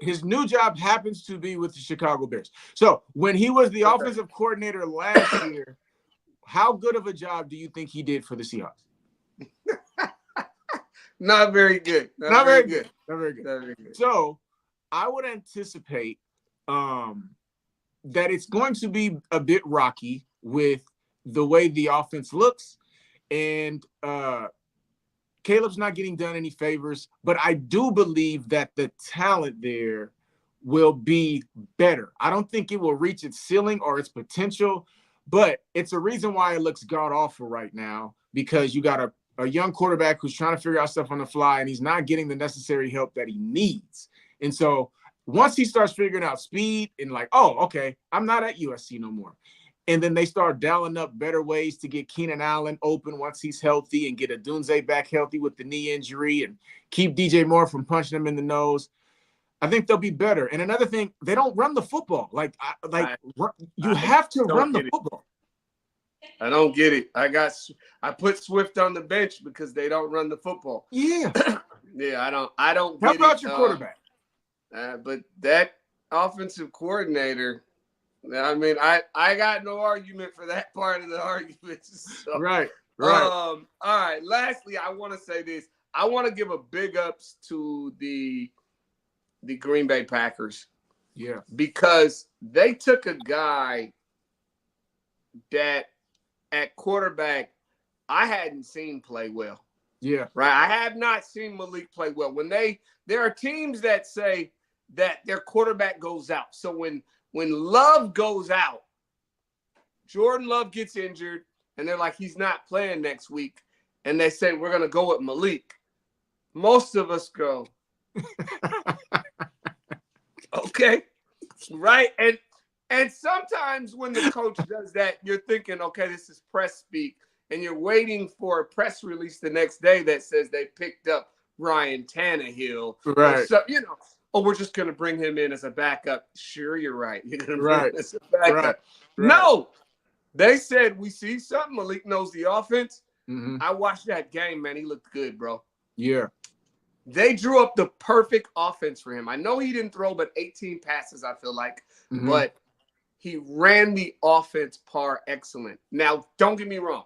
His new job happens to be with the Chicago Bears. So when he was the offensive coordinator last year, how good of a job do you think he did for the Seahawks? Not very good. Not very good. Not very good. Not very good. So I would anticipate that it's going to be a bit rocky with the way the offense looks. And Caleb's not getting done any favors, but I do believe that the talent there will be better. I don't think it will reach its ceiling or its potential, but it's a reason why it looks god-awful right now, because you got a young quarterback who's trying to figure out stuff on the fly, and he's not getting the necessary help that he needs. And so once he starts figuring out speed and like, oh, okay, I'm not at USC no more. And then they start dialing up better ways to get Keenan Allen open once he's healthy and get Adunze back healthy with the knee injury and keep DJ Moore from punching him in the nose. I think they'll be better. And another thing, they don't run the football. You have to run the football. I don't get it. I put Swift on the bench because they don't run the football. Yeah. Yeah, I don't get it. How about your quarterback? But that offensive coordinator, I mean, I got no argument for that part of the argument. So, right. All right. Lastly, I want to say this. I want to give a big ups to the Green Bay Packers. Yeah. Because they took a guy that at quarterback I hadn't seen play well. Yeah. Right. I have not seen Malik play well. There are teams that say that their quarterback goes out. So when Love goes out, Jordan Love gets injured, and they're like, he's not playing next week. And they say, we're going to go with Malik. Most of us go, okay, right? And sometimes when the coach does that, you're thinking, okay, this is press speak, and you're waiting for a press release the next day that says they picked up Ryan Tannehill. Right. So, we're just going to bring him in as a backup. Sure, you're right. You're going to bring him as a backup. Right. No, they said, we see something. Malik knows the offense. Mm-hmm. I watched that game, man. He looked good, bro. Yeah. They drew up the perfect offense for him. I know he didn't throw but 18 passes, I feel like. Mm-hmm. But he ran the offense par excellent. Now, don't get me wrong.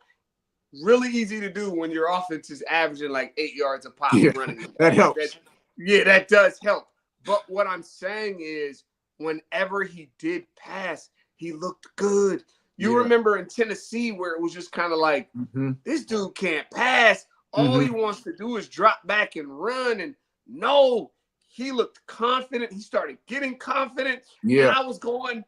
Really easy to do when your offense is averaging like 8 yards a pop running. That helps. That does help. But what I'm saying is, whenever he did pass, he looked good. You remember in Tennessee where it was just kind of like, this dude can't pass. All he wants to do is drop back and run. And no, he looked confident. He started getting confident. Yeah. And I was going,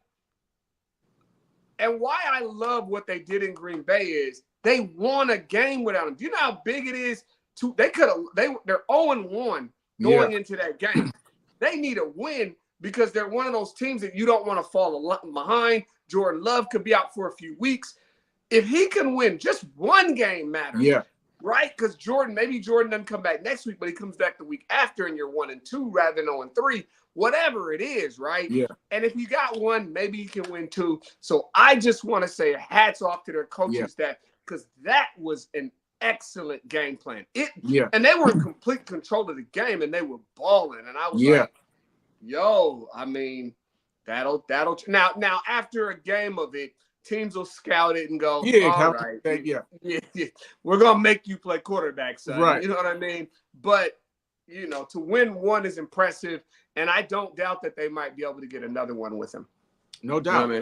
and why I love what they did in Green Bay is they won a game without him. Do you know how big it is? They're 0-1 going into that game. They need a win because they're one of those teams that you don't want to fall behind. Jordan Love could be out for a few weeks. If he can win, just one game matters. Yeah. Right? Because maybe Jordan doesn't come back next week, but he comes back the week after and you're 1-2 rather than 0-3. Whatever it is, right? Yeah. And if you got one, maybe you can win 2. So I just want to say hats off to their coaching staff because that was an excellent game plan. And they were in complete control of the game and they were balling. And I was like, yo, I mean, that'll now after a game of it, teams will scout it and go, all right, we're gonna make you play quarterback, son. Right. You know what I mean? But you know, to win one is impressive, and I don't doubt that they might be able to get another one with him. No doubt. You know what I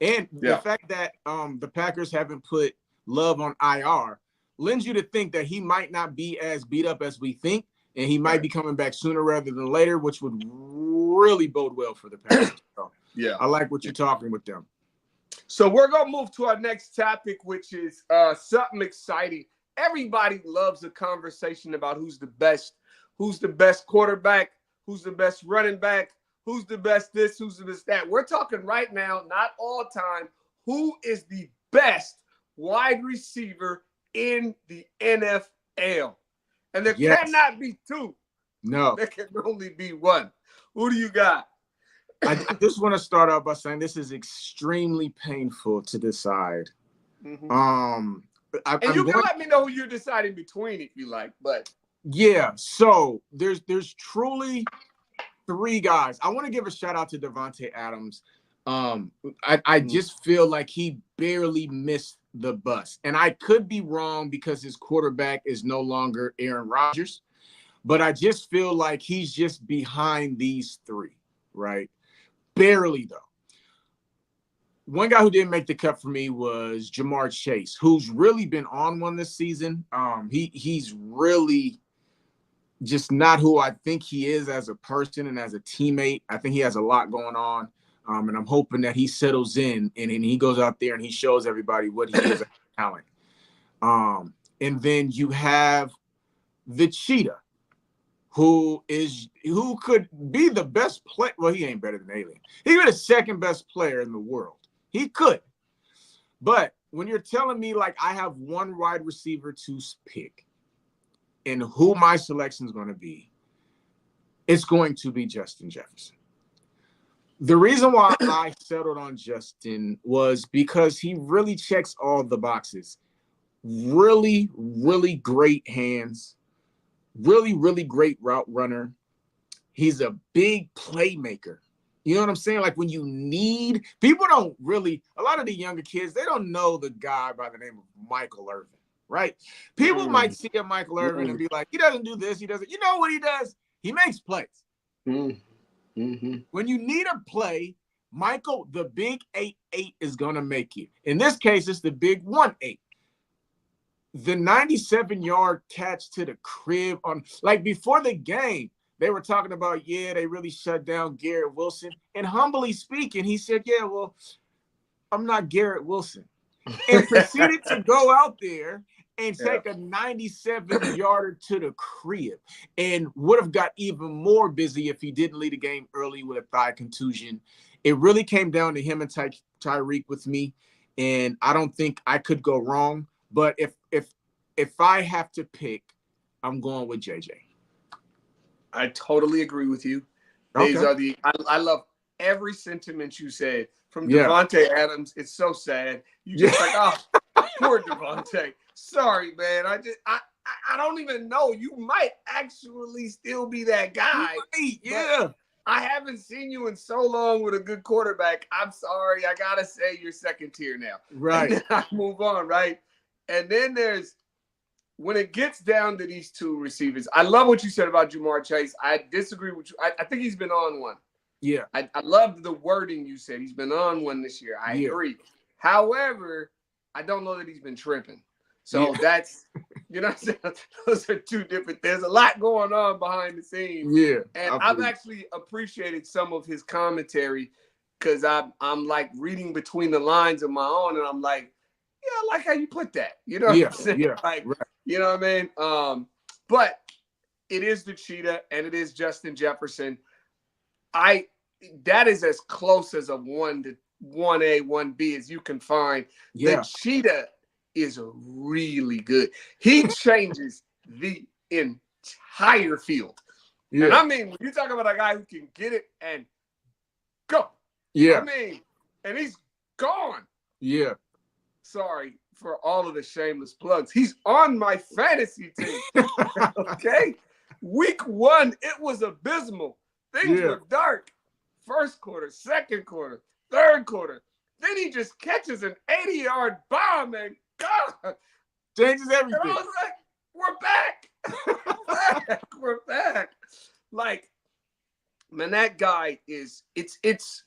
mean? And the fact that the Packers haven't put Love on IR lends you to think that he might not be as beat up as we think, and he might be coming back sooner rather than later, which would really bode well for the Packers. So, I like what you're talking with them. So we're going to move to our next topic, which is something exciting. Everybody loves a conversation about who's the best quarterback, who's the best running back, who's the best this, who's the best that. We're talking right now, not all time, who is the best wide receiver in the NFL. And there cannot be 2. No. There can only be 1. Who do you got? I just want to start out by saying this is extremely painful to decide. And you can let me know who you're deciding between if you like, but so there's truly 3 guys. I want to give a shout out to Davante Adams. I just feel like he barely missed the bus, and I could be wrong because his quarterback is no longer Aaron Rodgers, but I just feel like he's just behind these 3, right? Barely, though. One guy who didn't make the cut for me was Jamar Chase, who's really been on one this season. He's really just not who I think he is as a person and as a teammate. I think he has a lot going on, and I'm hoping that he settles in and he goes out there and he shows everybody what he is as a talent. And then you have the Cheetah, who could be the best player. Well, he ain't better than Alien. He could be the second best player in the world. He could. But when you're telling me like I have one wide receiver to pick and who my selection is going to be, it's going to be Justin Jefferson. The reason why I settled on Justin was because he really checks all the boxes. Really, really great hands. Really, really great route runner. He's a big playmaker. You know what I'm saying? Like when you need, people don't really, a lot of the younger kids, they don't know the guy by the name of Michael Irvin, right? People might see a Michael Irvin and be like, he doesn't do this, he doesn't. You know what he does? He makes plays. When you need a play, Michael, the big 8-8 is going to make you. In this case, it's the big 1-8. The 97-yard catch to the crib on, like before the game, they were talking about, they really shut down Garrett Wilson. And humbly speaking, he said, well, I'm not Garrett Wilson. And proceeded to go out there and take a 97-yarder to the crib and would have got even more busy if he didn't lead the game early with a thigh contusion. It really came down to him and Tyreek with me. And I don't think I could go wrong. But if I have to pick, I'm going with JJ. I totally agree with you. Okay. These are I love every sentiment you said. From Davante Adams, it's so sad. You just like, oh, poor Davante. Sorry, man. I don't even know. You might actually still be that guy. Right, I haven't seen you in so long with a good quarterback. I'm sorry. I gotta say you're second tier now. Right. And then I move on, right? And then when it gets down to these 2 receivers, I love what you said about Jamar Chase. I disagree with you. I think he's been on one. Yeah. I love the wording you said. He's been on one this year. I agree. However, I don't know that he's been tripping. So that's, you know what I'm saying? Those are two different. There's a lot going on behind the scenes. Yeah. And I've actually appreciated some of his commentary because I'm like reading between the lines of my own, and I'm like, yeah, I like how you put that. You know what I'm saying? Yeah. Like, right. you know what I mean? But it is the cheetah and it is Justin Jefferson. That is as close as a 1A, 1B as you can find. Yeah. The cheetah is really good. He changes the entire field. Yeah. And I mean, when you talk about a guy who can get it and go. Yeah. I mean, and he's gone. Yeah. Sorry for all of the shameless plugs. He's on my fantasy team. Okay? Week 1, it was abysmal. Things were dark. First quarter, second quarter, third quarter. Then he just catches an 80-yard bomb and God, changes everything. And I was like, we're back. We're back. Like, man, that guy is, it's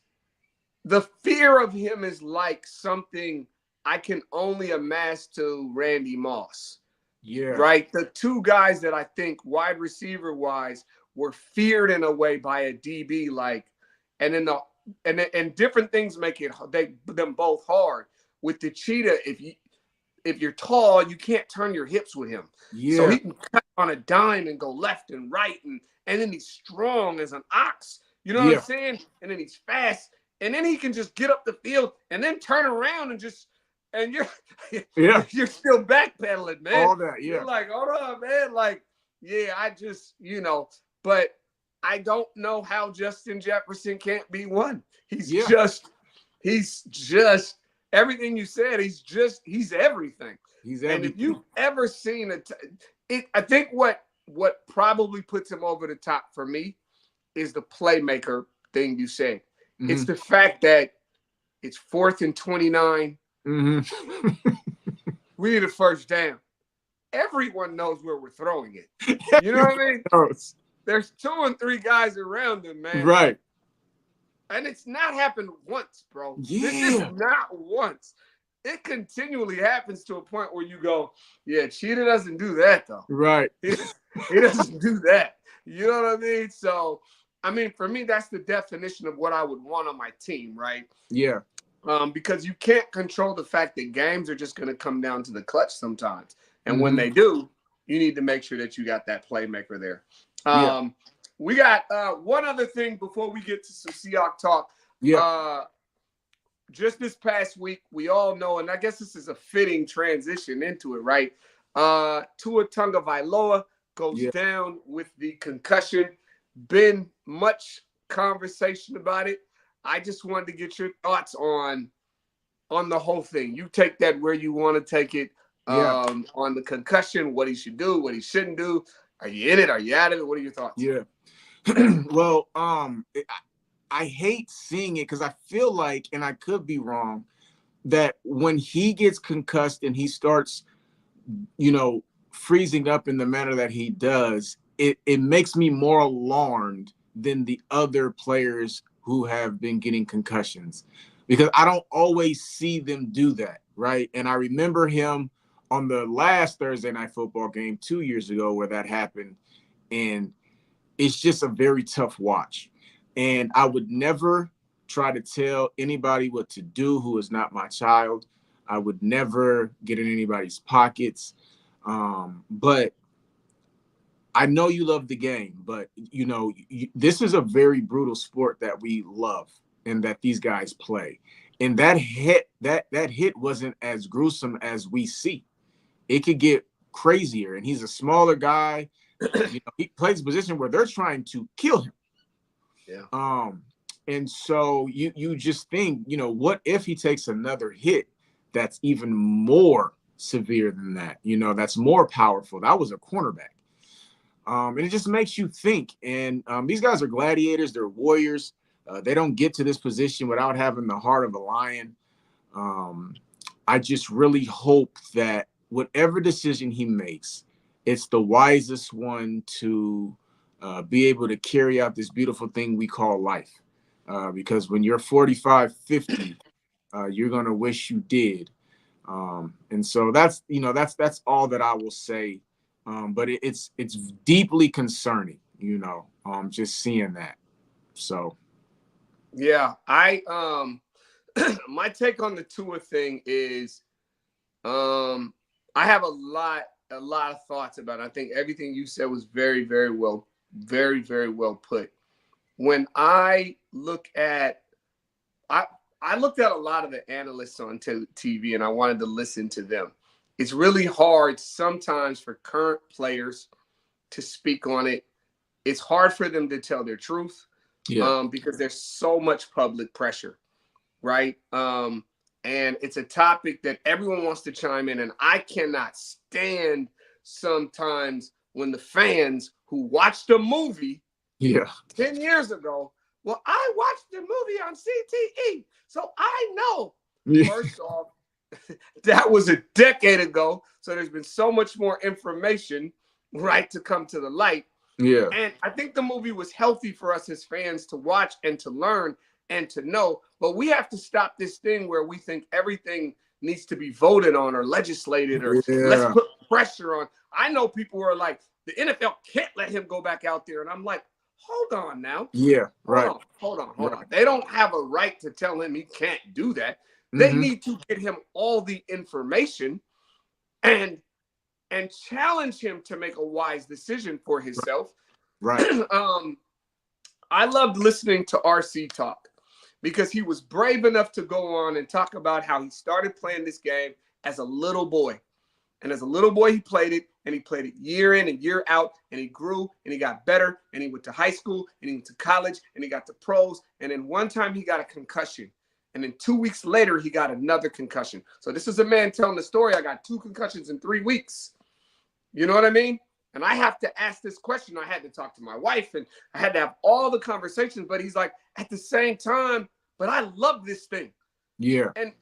the fear of him is like something I can only amass to Randy Moss. Yeah. Right? The two guys that I think wide receiver wise were feared in a way by a DB, like, and then and different things make them both hard. With the cheetah, if you're tall, you can't turn your hips with him. Yeah. So he can cut on a dime and go left and right, and then he's strong as an ox. You know what I'm saying? And then he's fast, and then he can just get up the field and then turn around and just. And you're still backpedaling, man. All that, yeah. You're like, hold on, man. Like, yeah, I just, but I don't know how Justin Jefferson can't be one. He's just everything you said. He's everything. He's everything. And if you've ever seen I think what probably puts him over the top for me is the playmaker thing you said. Mm-hmm. It's the fact that it's 4th and 29. Mm-hmm. We need a first down. Everyone knows where we're throwing it. You know what I mean? There's 2 and 3 guys around him, man. Right. And it's not happened once, bro. Yeah. This is not once. It continually happens to a point where you go, yeah, Cheetah doesn't do that, though. Right. He doesn't do that. You know what I mean? So, I mean, for me, that's the definition of what I would want on my team, right? Yeah. Because you can't control the fact that games are just going to come down to the clutch sometimes. And when they do, you need to make sure that you got that playmaker there. We got one other thing before we get to some Seahawks talk. Just this past week, we all know, and I guess this is a fitting transition into it, right? Tua Tagovailoa goes down with the concussion. Been much conversation about it. I just wanted to get your thoughts on the whole thing. You take that where you want to take it on the concussion, what he should do, what he shouldn't do. Are you in it? Are you out of it? What are your thoughts? Yeah. Well, I hate seeing it because I feel like, and I could be wrong, that when he gets concussed and he starts, freezing up in the manner that he does, it makes me more alarmed than the other players who have been getting concussions, because I don't always see them do that, right? And I remember him on the last Thursday night football game 2 years ago where that happened, and it's just a very tough watch. And I would never try to tell anybody what to do who is not my child. I would never get in anybody's pockets. But I know you love the game, but this is a very brutal sport that we love and that these guys play. And that hit wasn't as gruesome as we see. It could get crazier. And he's a smaller guy. He plays a position where they're trying to kill him. Yeah. And so you just think, what if he takes another hit that's even more severe than that? That's more powerful. That was a cornerback. And it just makes you think. And these guys are gladiators. They're warriors. They don't get to this position without having the heart of a lion. I just really hope that whatever decision he makes, it's the wisest one to be able to carry out this beautiful thing we call life. Because when you're 45, 50, you're going to wish you did. And so that's that's all that I will say. But it's deeply concerning, just seeing that. So Yeah, I my take on the Tua thing is I have a lot of thoughts about it. I think everything you said was very, very well, very, very well put. When I look at I I looked at a lot of the analysts on TV and I wanted to listen to them. It's really hard sometimes for current players to speak on it. It's hard for them to tell their truth because there's so much public pressure, right? And it's a topic that everyone wants to chime in, and I cannot stand sometimes when the fans who watched a movie 10 years ago, well, I watched the movie on CTE, so I know. First off, that was a decade ago, so there's been so much more information, right, to come to the light. Yeah. And I think the movie was healthy for us as fans to watch and to learn and to know. But we have to stop this thing where we think everything needs to be voted on or legislated or let's put pressure on. I know people who are like, the NFL can't let him go back out there. And I'm like, hold on now. Yeah, right. Hold on. They don't have a right to tell him he can't do that. They need to get him all the information and challenge him to make a wise decision for himself. Right. I loved listening to RC talk because he was brave enough to go on and talk about how he started playing this game as a little boy. And as a little boy, he played it, and he played it year in and year out, and he grew, and he got better, and he went to high school, and he went to college, and he got to pros, and then one time he got a concussion. And then 2 weeks later, he got another concussion. So this is a man telling the story, I got 2 concussions in 3 weeks. You know what I mean? And I have to ask this question. I had to talk to my wife, and I had to have all the conversations, but he's like, at the same time, but I love this thing. Yeah. And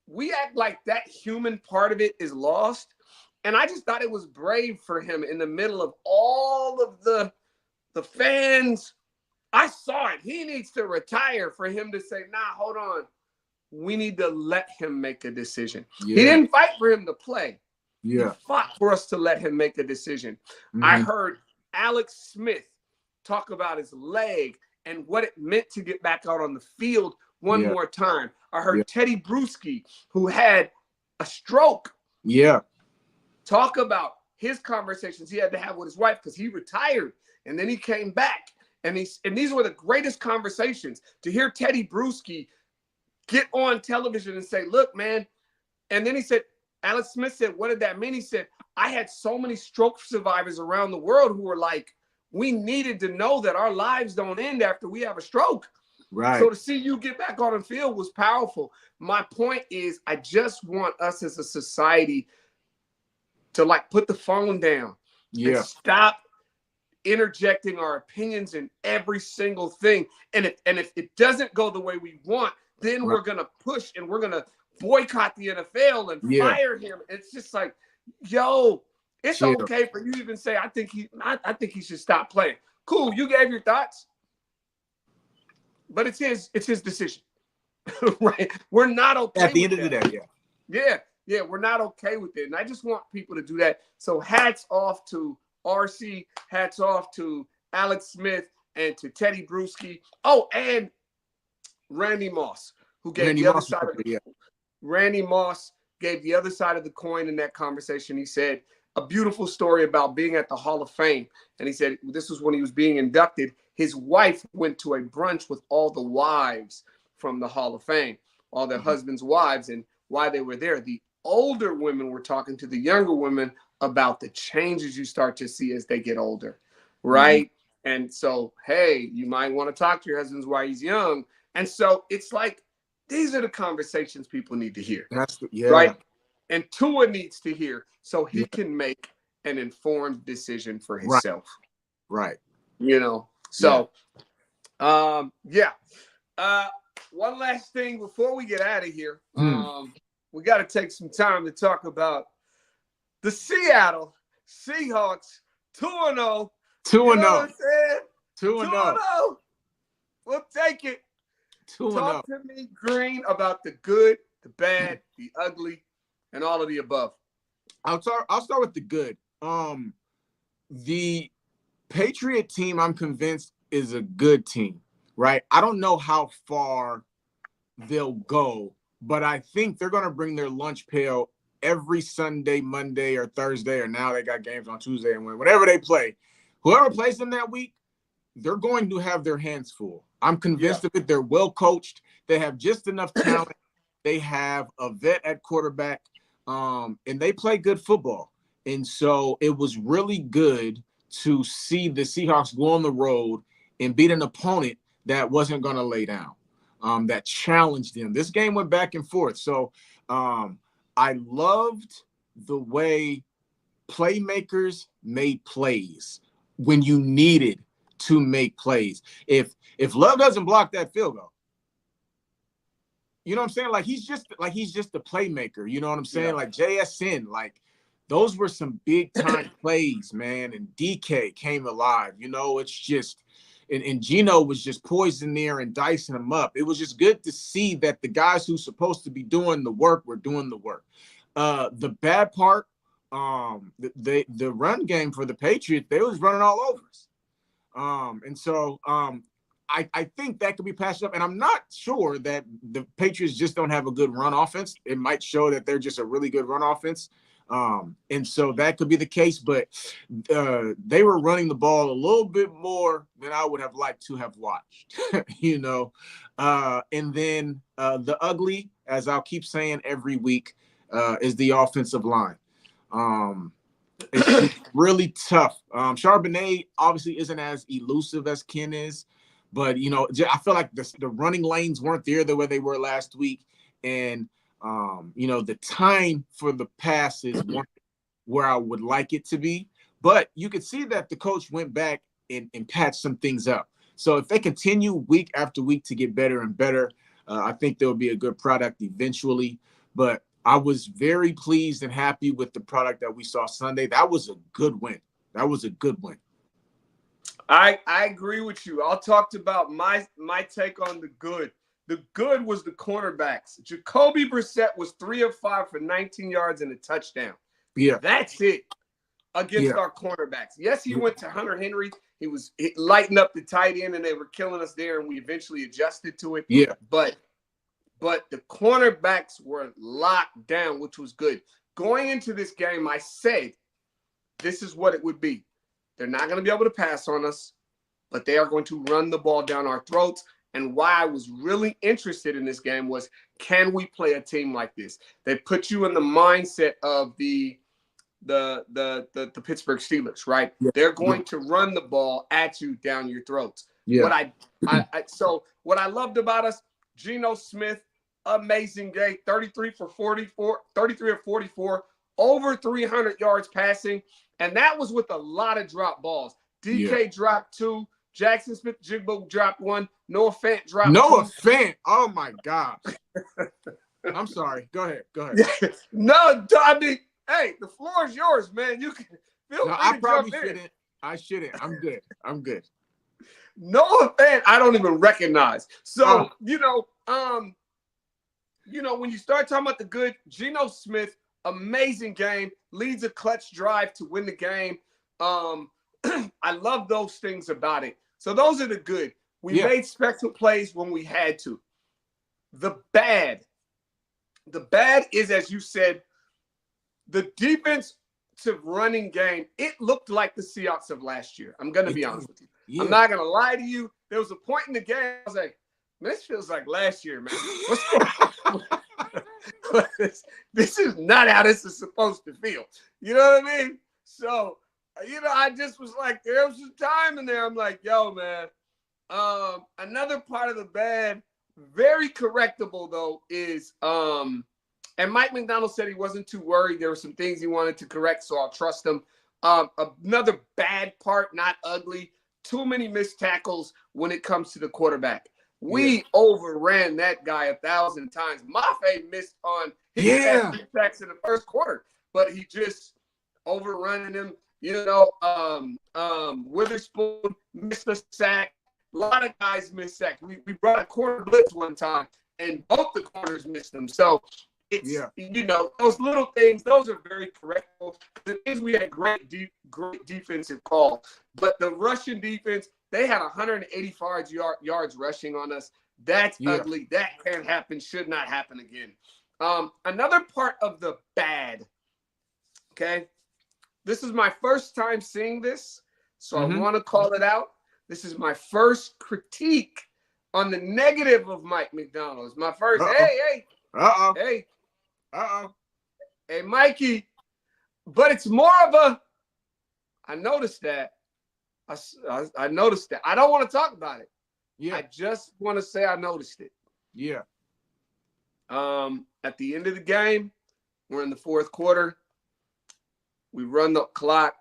we act like that human part of it is lost. And I just thought it was brave for him in the middle of all of the fans. I saw it. He needs to retire for him to say, nah, hold on. We need to let him make a decision. Yeah. He didn't fight for him to play. Yeah. He fought for us to let him make a decision. I heard Alex Smith talk about his leg and what it meant to get back out on the field one more time. I heard Teddy Bruschi, who had a stroke, talk about his conversations he had to have with his wife because he retired and then he came back. And these were the greatest conversations to hear Teddy Bruschi get on television and say, look, man. And then he said, Alex Smith said, what did that mean? He said, I had so many stroke survivors around the world who were like, we needed to know that our lives don't end after we have a stroke. Right. So to see you get back on the field was powerful. My point is, I just want us as a society to like put the phone down and stop interjecting our opinions in every single thing. And if it doesn't go the way we want, then we're going to push and we're going to boycott the NFL and fire him. It's just like, yo, it's okay for you to even say, I think he should stop playing. Cool, you gave your thoughts, but it's his decision, right? We're not okay at the end of the day. Yeah, we're not okay with it, and I just want people to do that. So hats off to RC, hats off to Alex Smith and to Teddy Bruschi. Oh, and Randy Moss, who gave the other side of the Randy Moss gave the other side of the coin in that conversation. He said a beautiful story about being at the Hall of Fame. And he said this was when he was being inducted. His wife went to a brunch with all the wives from the Hall of Fame, all their husbands' wives. And while they were there, the older women were talking to the younger women about the changes you start to see as they get older, right? And so, hey, you might want to talk to your husbands while he's young. And so it's like, these are the conversations people need to hear. Right? And Tua needs to hear so he can make an informed decision for himself. Right. You know, so, one last thing before we get out of here. We got to take some time to talk about the Seattle Seahawks 2-0. 2-0. 2-0. We'll take it. 2-0. Talk to me, Green, about the good, the bad, the ugly. and all of the above? I'll start with the good. The Patriot team, I'm convinced, is a good team, right? I don't know how far they'll go, but I think they're going to bring their lunch pail every Sunday, Monday, or Thursday, or now they got games on Tuesday and whenever they play. Whoever plays them that week, they're going to have their hands full. I'm convinced of it. They're well coached. They have just enough talent. They have a vet at quarterback, and they play good football. And so it was really good to see the Seahawks go on the road and beat an opponent that wasn't going to lay down, that challenged them. This game went back and forth. So I loved the way playmakers made plays when you needed to make plays. If Love doesn't block that field goal, you know what I'm saying? Like he's just a playmaker. You know what I'm saying? Like JSN, like those were some big time plays, man. And DK came alive. You know, it's just and Gino was just poising there and dicing them up. It was just good to see that the guys who's supposed to be doing the work were doing the work. The bad part, the run game for the Patriots, they was running all over us. And so I think that could be passed up. And I'm not sure that the Patriots just don't have a good run offense. It might show that they're just a really good run offense. And so that could be the case, but they were running the ball a little bit more than I would have liked to have watched, you know. And then the ugly, as I'll keep saying every week, is the offensive line. It's really tough. Charbonnet obviously isn't as elusive as Ken is, but you know, I feel like the running lanes weren't there the way they were last week, and you know, the time for the passes weren't where I would like it to be. But you could see that the coach went back and patched some things up. So if they continue week after week to get better and better, I think there will be a good product eventually. But I was very pleased and happy with the product that we saw Sunday. That was a good win. That was a good win. I agree with you. I talked about my take on the good. The good was the cornerbacks. Jacoby Brissett was 3 of 5 for 19 yards and a touchdown. Yeah. That's it against our cornerbacks. Yes, he went to Hunter Henry. He was lighting up the tight end, and they were killing us there, and we eventually adjusted to it. Yeah. But the cornerbacks were locked down, which was good. Going into this game, I said this is what it would be. They're not going to be able to pass on us, but they are going to run the ball down our throats. And why I was really interested in this game was, can we play a team like this? They put you in the mindset of the Pittsburgh Steelers, right? Yeah. They're going to run the ball at you down your throats. Yeah. So what I loved about us, Geno Smith, amazing day, 33 of 44, over 300 yards passing, and that was with a lot of drop balls. DK dropped 2. Jackson Smith-Jigba dropped 1. Noah Fant dropped 2. Noah Fant. Oh, my God. I'm sorry. Go ahead. No, I mean, hey, the floor is yours, man. You can feel free I to probably jump in. I shouldn't. I'm good. Noah Fant, I don't even recognize. So, you know, when you start talking about the good, Geno Smith, amazing game, leads a clutch drive to win the game. I love those things about it. So those are the good. We made special plays when we had to. The bad is, as you said, the defensive running game. It looked like the Seahawks of last year. I'm going to be honest with you. Yeah. I'm not going to lie to you. There was a point in the game I was like, this feels like last year, man. What's going on? This is not how this is supposed to feel. You know what I mean? So, you know, I just was like, there was some time in there. I'm like, yo, man. Another part of the bad, very correctable, though, is and Mike McDonald said he wasn't too worried. There were some things he wanted to correct, so I'll trust him. Another bad part, not ugly, too many missed tackles when it comes to the quarterback. We overran that guy 1,000 times. Mafe missed on his sacks in the first quarter, but he just overrunning him. You know, Witherspoon missed a sack. A lot of guys missed sacks. We brought a corner blitz one time, and both the corners missed them. So It's, those little things, those are very correctable. The things we had great defensive call, but the Russian defense, they had 185 yards rushing on us. That's ugly. That can't happen. Should not happen again. Another part of the bad, okay? This is my first time seeing this, so I want to call it out. This is my first critique on the negative of Mike McDonald. It's my first, hey, Mikey. But it's more of a, I noticed that. I noticed that. I don't want to talk about it. Yeah. I just want to say I noticed it. Yeah. At the end of the game, we're in the fourth quarter. We run the clock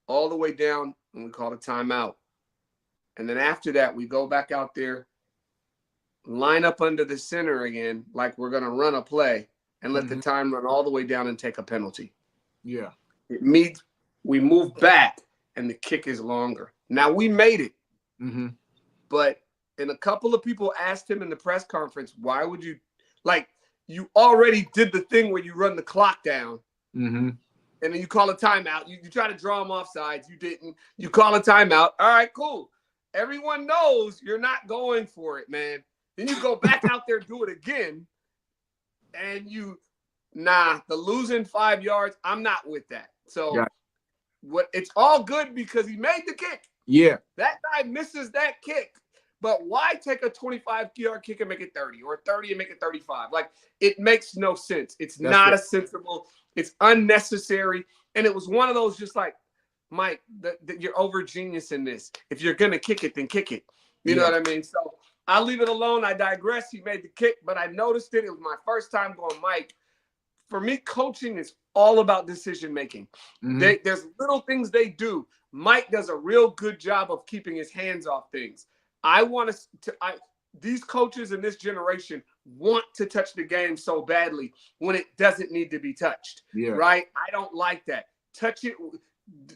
all the way down and we call a timeout. And then after that, we go back out there, line up under the center again, like we're going to run a play and let the time run all the way down and take a penalty. Yeah. It means we move back and the kick is longer. Now, we made it. But and a couple of people asked him in the press conference, why would you, like, you already did the thing where you run the clock down. And then you call a timeout. You try to draw them off sides. You didn't. You call a timeout. All right, cool. Everyone knows you're not going for it, man. Then you go back out there, do it again. And the losing 5 yards, I'm not with that. So it's all good because he made the kick. Yeah. That guy misses that kick. But why take a 25-yard kick and make it 30 or 30 and make it 35? Like, it makes no sense. It's not a sensible. It's unnecessary. And it was one of those just like, Mike, you're over genius in this. If you're going to kick it, then kick it. You know what I mean? So I'll leave it alone. I digress. He made the kick, but I noticed it. It was my first time going, Mike. For me, coaching is all about decision-making. There's little things they do. Mike does a real good job of keeping his hands off things. These coaches in this generation want to touch the game so badly when it doesn't need to be touched, right? I don't like that. Touch it.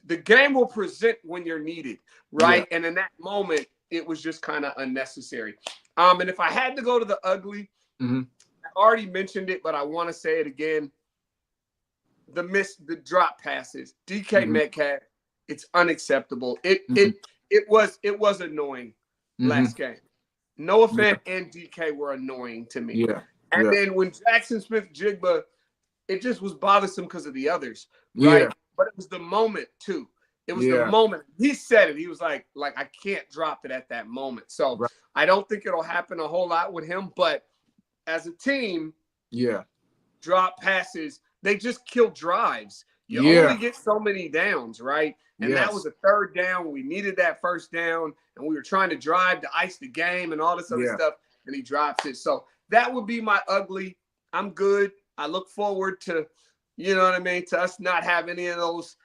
The game will present when you're needed, right? And in that moment, it was just kind of unnecessary. And if I had to go to the ugly, I already mentioned it, but I want to say it again. The drop passes, DK Metcalf, it's unacceptable. It was annoying last game. Noah Fant and DK were annoying to me. And then when Jackson Smith-Jigba, it just was bothersome because of the others, right? But it was the moment too. It was the moment. He said it. He was like I can't drop it at that moment. So I don't think it'll happen a whole lot with him. But as a team, drop passes, they just kill drives. You only get so many downs, right? And that was a third down. We needed that first down, and we were trying to drive to ice the game and all this other stuff, and he drops it. So that would be my ugly. I'm good. I look forward to, you know what I mean, to us not have any of those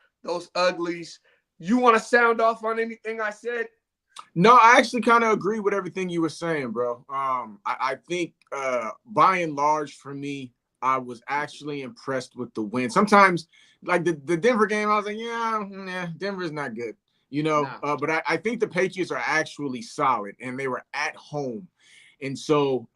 uglies. You want to sound off on anything I said? No, I actually kind of agree with everything you were saying, bro. I think by and large for me, I was actually impressed with the win. Sometimes, like the Denver game, I was like, Denver's not good, but I think the Patriots are actually solid, and they were at home. And so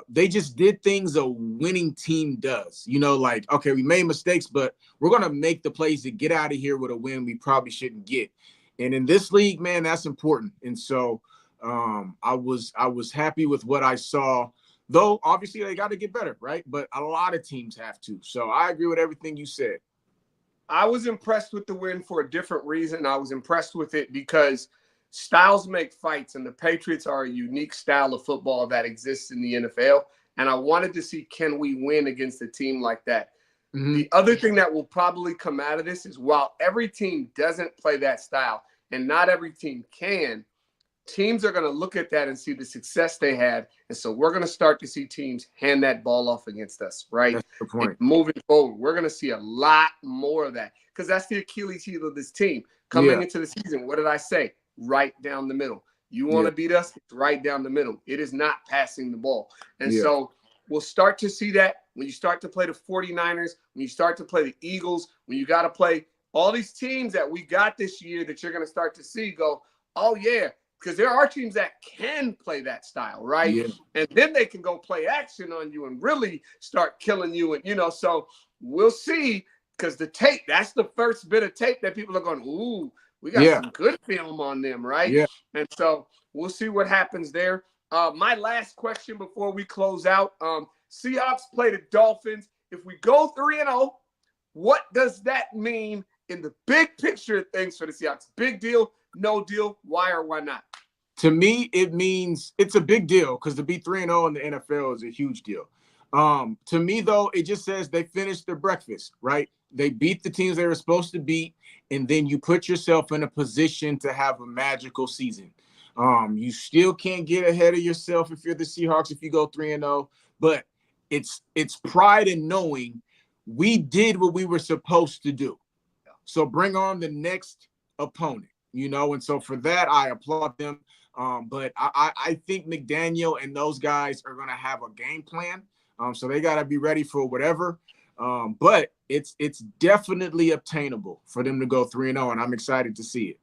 they just did things a winning team does, like, okay, we made mistakes, but we're going to make the plays to get out of here with a win we probably shouldn't get. And in this league, man, that's important. And so I was happy with what I saw, though obviously they got to get better, right? But a lot of teams have to. So I agree with everything you said. I was impressed with the win for a different reason. I was impressed with it because styles make fights, and the Patriots are a unique style of football that exists in the NFL. And I wanted to see, can we win against a team like that? The other thing that will probably come out of this is while every team doesn't play that style, and not every team can, teams are going to look at that and see the success they had. And so we're going to start to see teams hand that ball off against us, right? That's the point. And moving forward, we're going to see a lot more of that because that's the Achilles heel of this team. Coming into the season, what did I say? Right down the middle. You want to beat us? It's right down the middle. It is not passing the ball. And so we'll start to see that when you start to play the 49ers, when you start to play the Eagles, when you got to play all these teams that we got this year that you're going to start to see go, oh, yeah, because there are teams that can play that style, right? Yeah. And then they can go play action on you and really start killing you. And, so we'll see, because the tape, that's the first bit of tape that people are going, ooh, we got some good film on them, right? Yeah. And so we'll see what happens there. My last question before we close out, Seahawks play the Dolphins. If we go 3-0, what does that mean in the big picture of things for the Seahawks? Big deal, no deal, why or why not? To me, it means it's a big deal, because to be 3-0 in the NFL is a huge deal. To me, though, it just says they finished their breakfast, right? They beat the teams they were supposed to beat, and then you put yourself in a position to have a magical season. You still can't get ahead of yourself if you're the Seahawks if you go 3-0, but it's pride in knowing we did what we were supposed to do. So bring on the next opponent, and so for that, I applaud them. But I think McDaniel and those guys are going to have a game plan. So they got to be ready for whatever. But it's definitely obtainable for them to go 3-0, and I'm excited to see it.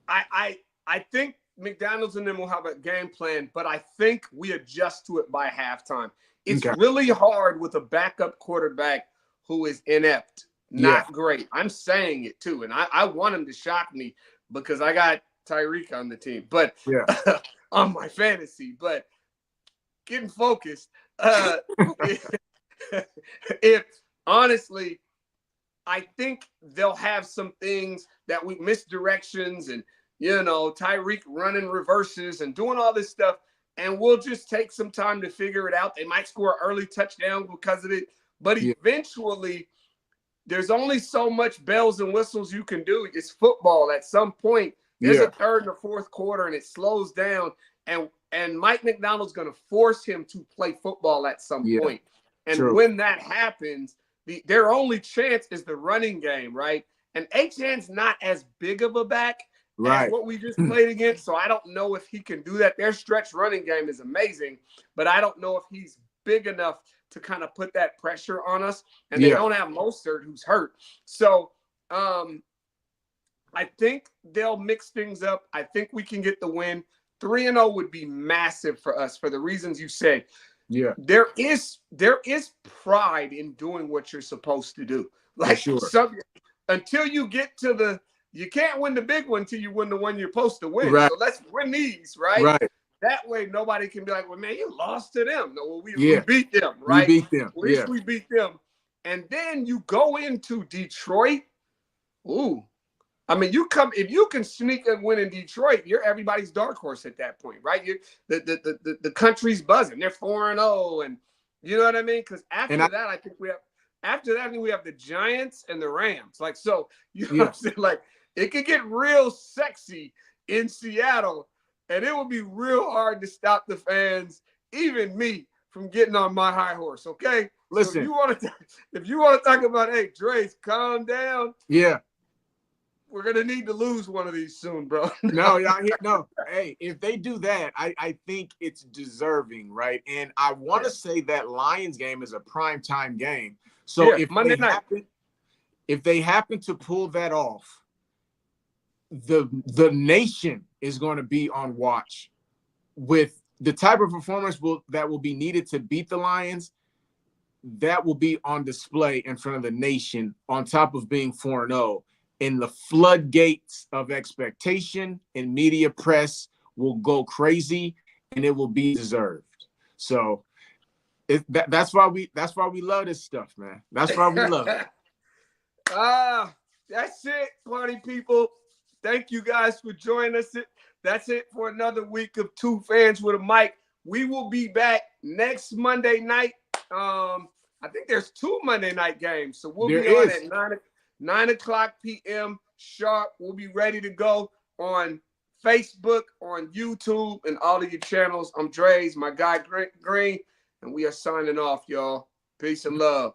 I think McDaniels and them will have a game plan, but I think we adjust to it by halftime. It's really hard with a backup quarterback who is inept, not great. I'm saying it too, and I want him to shock me because I got Tyreek on the team, but on my fantasy. But getting focused. If honestly, I think they'll have some things that we misdirections and Tyreek running reverses and doing all this stuff, and we'll just take some time to figure it out. They might score an early touchdown because of it, but eventually there's only so much bells and whistles you can do. It's football. At some point, there's a third and a fourth quarter, and it slows down, and Mike McDonald's going to force him to play football at some point. And when that happens, their only chance is the running game, right? And H.N.'s not as big of a back as what we just played against, so I don't know if he can do that. Their stretch running game is amazing, but I don't know if he's big enough to kind of put that pressure on us. And they don't have Mostert, who's hurt. So I think they'll mix things up. I think we can get the win. 3-0 would be massive for us for the reasons you say. Yeah. There is pride in doing what you're supposed to do. Like until you get to you can't win the big one until you win the one you're supposed to win. So let's win these, right? Right. That way nobody can be like, well, man, you lost to them. No, well, we beat them, right? We beat them. At least we beat them. And then you go into Detroit. Ooh. I mean, if you can sneak a win in Detroit, you're everybody's dark horse at that point, right? The country's buzzing. They're 4-0, and you know what I mean? Because after that, I think we have the Giants and the Rams. Like, so you know what I'm saying? Like, it could get real sexy in Seattle, and it would be real hard to stop the fans, even me, from getting on my high horse. Okay, listen. So if you want to talk about, hey, Draze, calm down. Yeah. We're gonna need to lose one of these soon, bro. No. Hey, if they do that, I think it's deserving, right? And I want to say that Lions game is a primetime game. So if they happen to pull that off, the nation is going to be on watch with the type of performance that will be needed to beat the Lions. That will be on display in front of the nation, on top of being 4-0. And the floodgates of expectation and media press will go crazy, and it will be deserved. So that's why we love this stuff, man. That's why we love it. That's it, party people. Thank you guys for joining us. That's it for another week of Two Fans with a Mic. We will be back next Monday night. I think there's 2 Monday night games, so we'll be on at 9 o'clock p.m. sharp. We'll be ready to go on Facebook, on YouTube, and all of your channels. I'm Draze, my guy Green, and we are signing off, y'all. Peace and love.